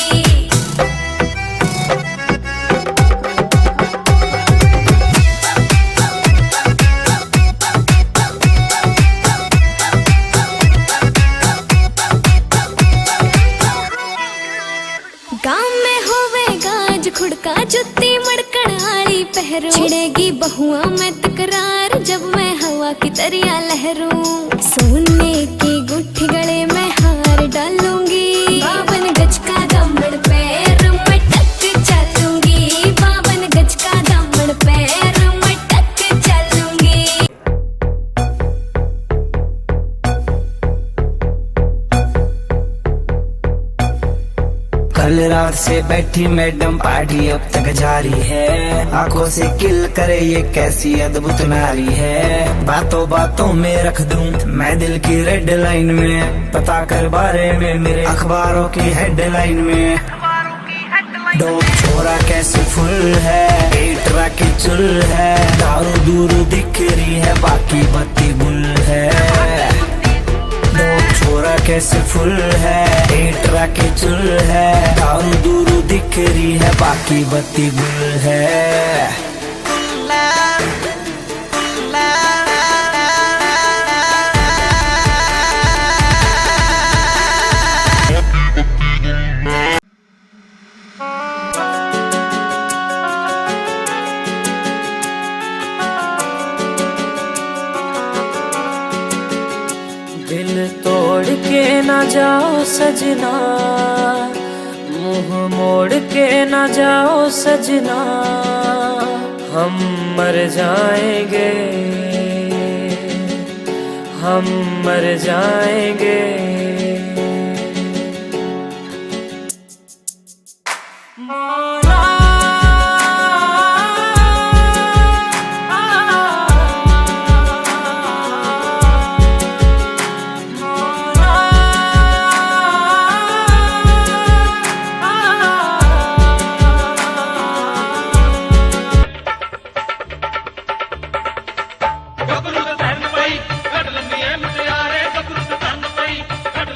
गाँव में होवेगा आज खुड़का, जुत्ती मड़कण आली पहरू। छिड़ेगी बहुआ में तकरार, जब मैं हवा की तरिया लहरूं। सोने की गुट्ठी गले में हार डालूंगी, 52 गज का दामन पैर में टक चलूंगी। 52 गज का दामन पैर में टक चलूंगी। कल रात से बैठी मैडम पार्टी अब तक जारी है, आंखों से किल करे ये कैसी अद्भुत नारी है। बातों बातों में रख दूं मैं दिल की रेड लाइन में, पता कर बारे में मेरे अखबारों की हेडलाइन में। डोप छोरा कैसे फुल है, पेट राखी चुल है, दारू दूर दिख रही है बाकी बत्ती गुल है। डोप छोरा कैसे फुल है, पेट राखी चुल है, दारू दूर दिख रही है बाकी बत्ती गुल है। दिल तोड़ के ना जाओ सजना, मुंह मोड़ के ना जाओ सजना। हम मर जाएंगे, हम मर जाएंगे। मौला ਗੱਭਰੂ ਦੇ ਧਰਨ ਪਈ, ਕੱਢ ਲੰਮੀ ਐ ਮੁਟਿਆਰੇ, ਗੱਭਰੂ ਦੇ ਧਰਨ ਪਈ, ਕੱਢ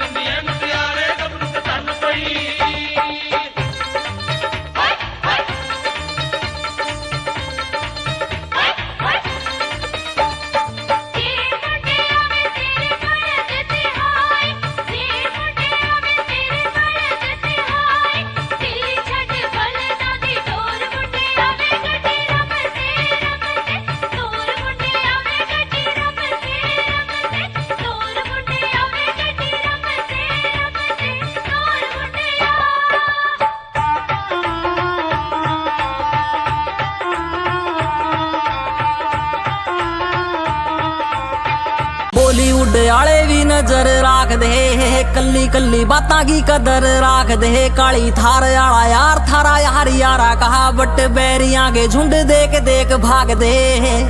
राख दे, कल्ली कल्ली बातां की कदर राख दे। काली थार आला यार थारा यार यारा कहा, बट बैरियां के झुंड देख देख भाग दे।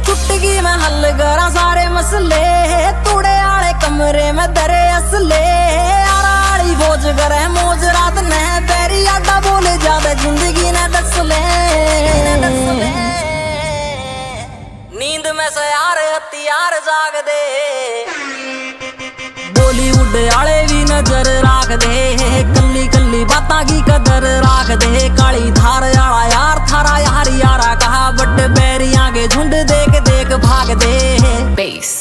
चुटकी में हल करा सारे मसले, तूड़े आले कमरे में दरे असले। आराड़ी बोझ करे मौज रात ने, बैरी आडा बोले ज्यादा जिंदगी ने दस ले। नींद में से यार हथियार जाग दे, बॉलीवुड आले भी नजर राख दे। कल्ली कल्ली बातां की कदर राख दे। काली धार आला यार थारा यार यारा कहा, बट बैरियां के झुंड देख देख भाग दे। बेस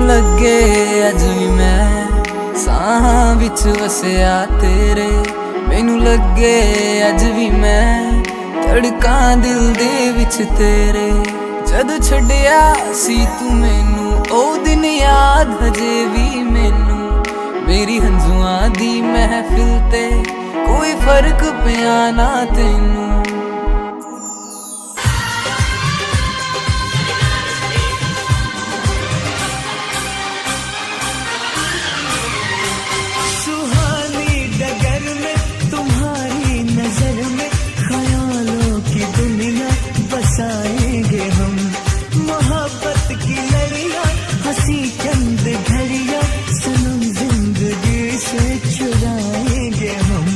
लगे अज भी मैं साहां विच वसिया तेरे। मैनू लगे अज भी मैं धड़कां दिल दे विच तेरे। जद छड्डिया सी तू मैनू ओ दिन याद हजे भी मैनू। मेरी हंजुआं दी महफिल ते कोई फर्क पिया ना तैनू। बसाएंगे हम मोहब्बत की लड़ियां, हंसी चंद घड़ियां सनम जिंदगी से चुराएंगे हम।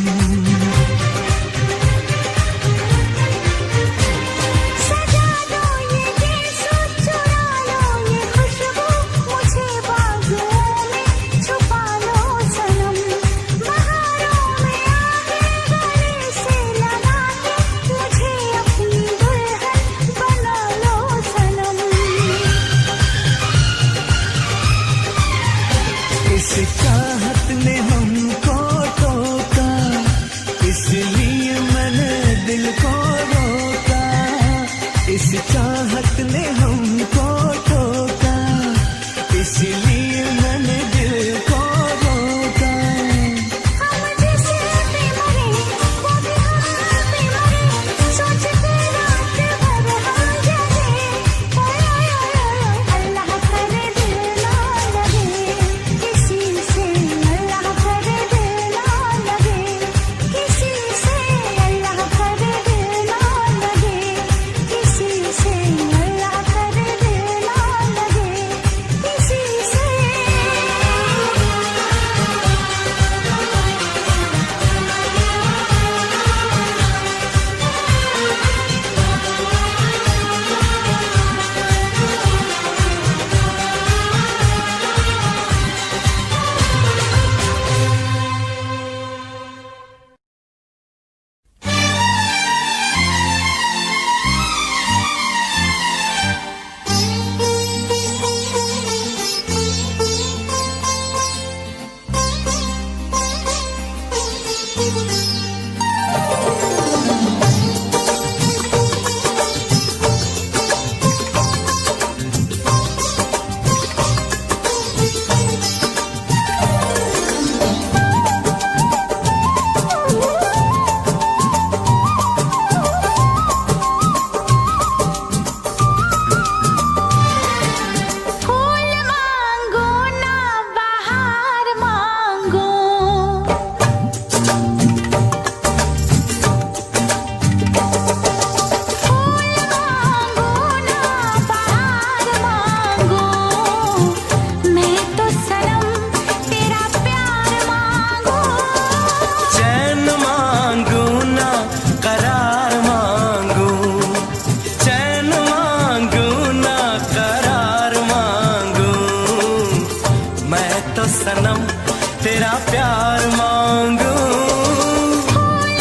तेरा प्यार मांगू।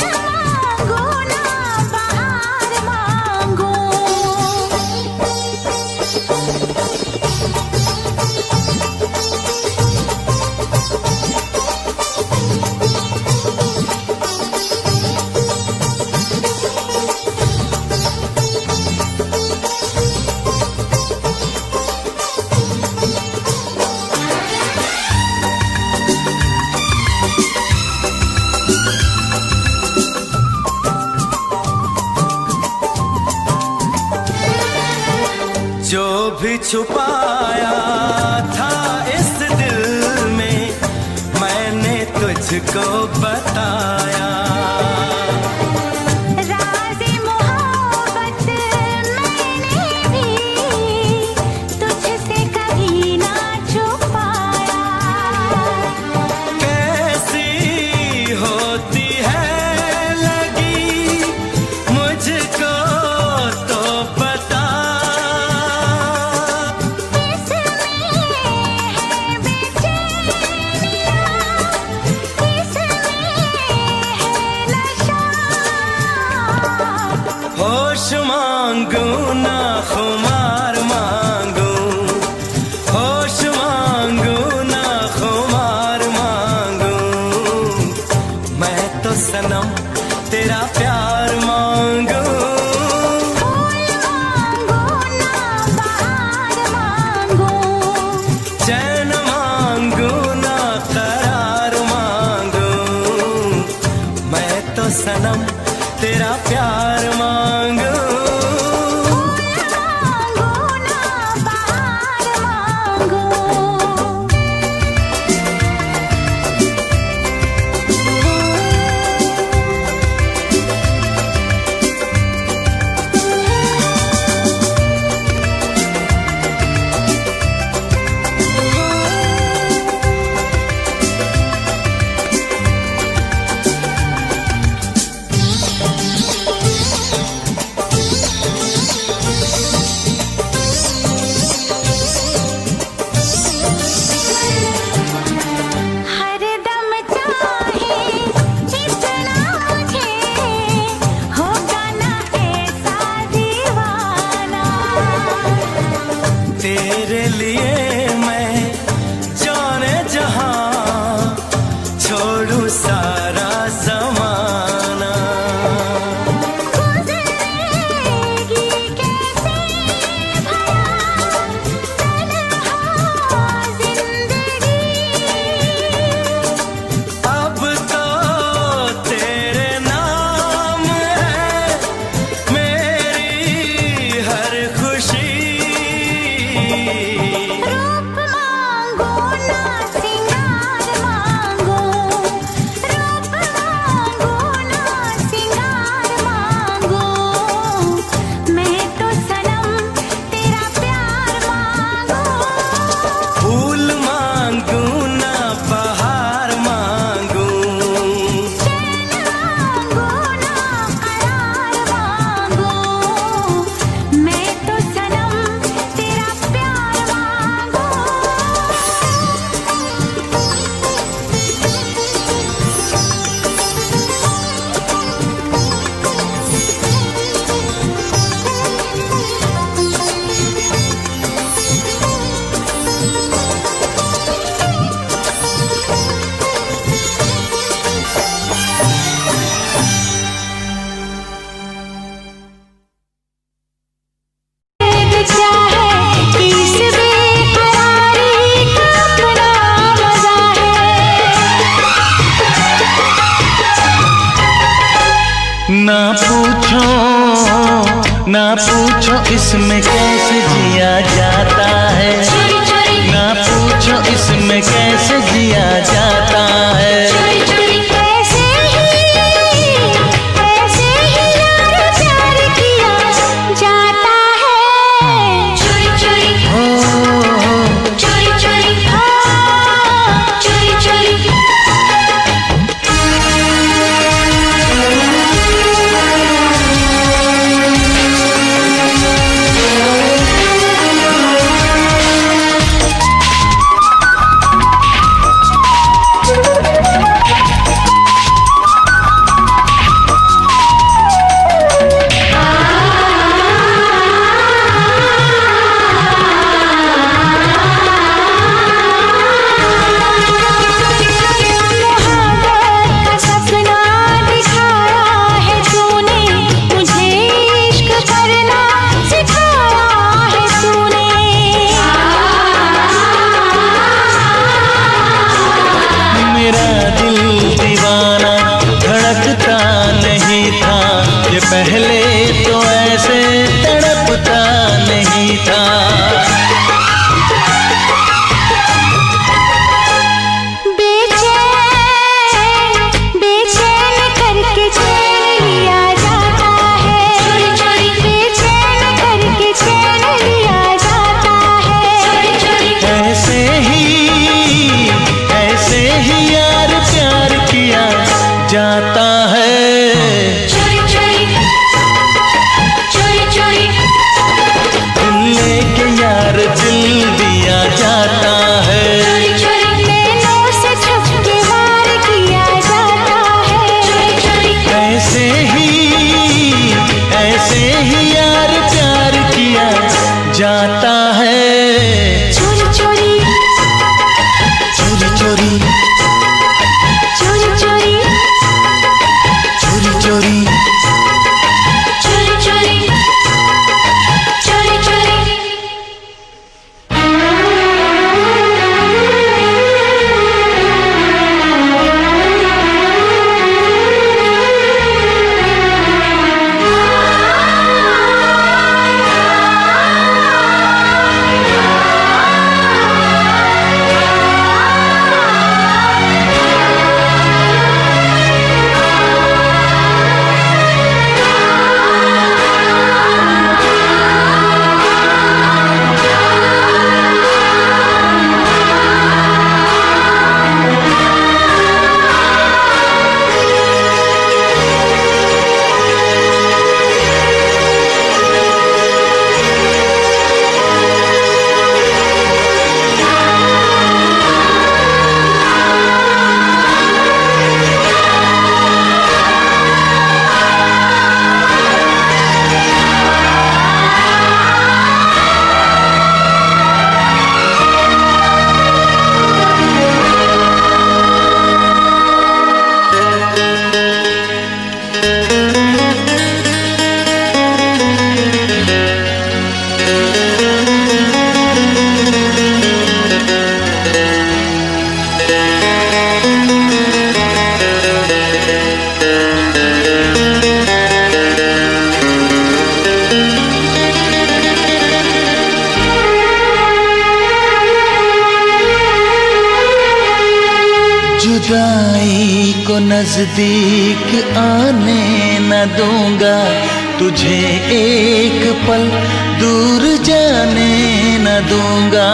मांगो ना बहार मांगो। जो भी छुपाया था इस दिल में मैंने तुझको बताया। राज़े मोहब्बत मैंने भी तुझसे कभी ना छुपाया। कैसी होती है लगी मुझको तो बता। होश मांगू ना खुमार मांगू। होश मांगू ना खुमार मांगू। मैं तो सनम तेरा प्यार मांगू। मांगो ना बहार मांगो। चैन मांगू ना करार मांगू। मैं तो सनम तेरा प्यार मांगू। मांगो ना बहार मांगो। हरदम चाहे इतना मुझे होगा ना ऐसा दीवाना। तेरे लिए मैं जाने जहां छोड़ू सारा जमाना। गुज़रेगी कैसे भला तन्हा जिंदगी। अब तो तेरे नाम है मेरी हर खुशी। रूप मांगो ना सिंगार मांगो। रूप मांगो ना सिंगार मांगो। मैं तो सनम तेरा प्यार मांगो। फूल मांगू ना बहार मांगू। चैन मांगो ना करार मांगो। मैं तो सनम तेरा प्यार मांगो। चाहे इस बेकरारी का अपना मजा है। ना पूछो इसमें कैसे जिया जाता है। ना पूछो इसमें कैसे जिया जाता है। ऐसे ही यार प्यार किया जाता है। चोरी चोरी हो चोरी चोरी चोरी चोरी। जाता है। चोरी चोरी चोरी चोरी दिल लेके यार दिल दिया जाता है। चोरी चोरी नैनों से छुप के वार किया जाता है। चोरी चोरी ऐसे ही यार प्यार किया जाता है। चोरी चोरी चोरी चोरी चोरी चोरी चोरी चोरी चोरी चोरी चोरी चोरी जुदाई को नजदीक आने न दूंगा, तुझे एक पल दूर जाने न दूंगा।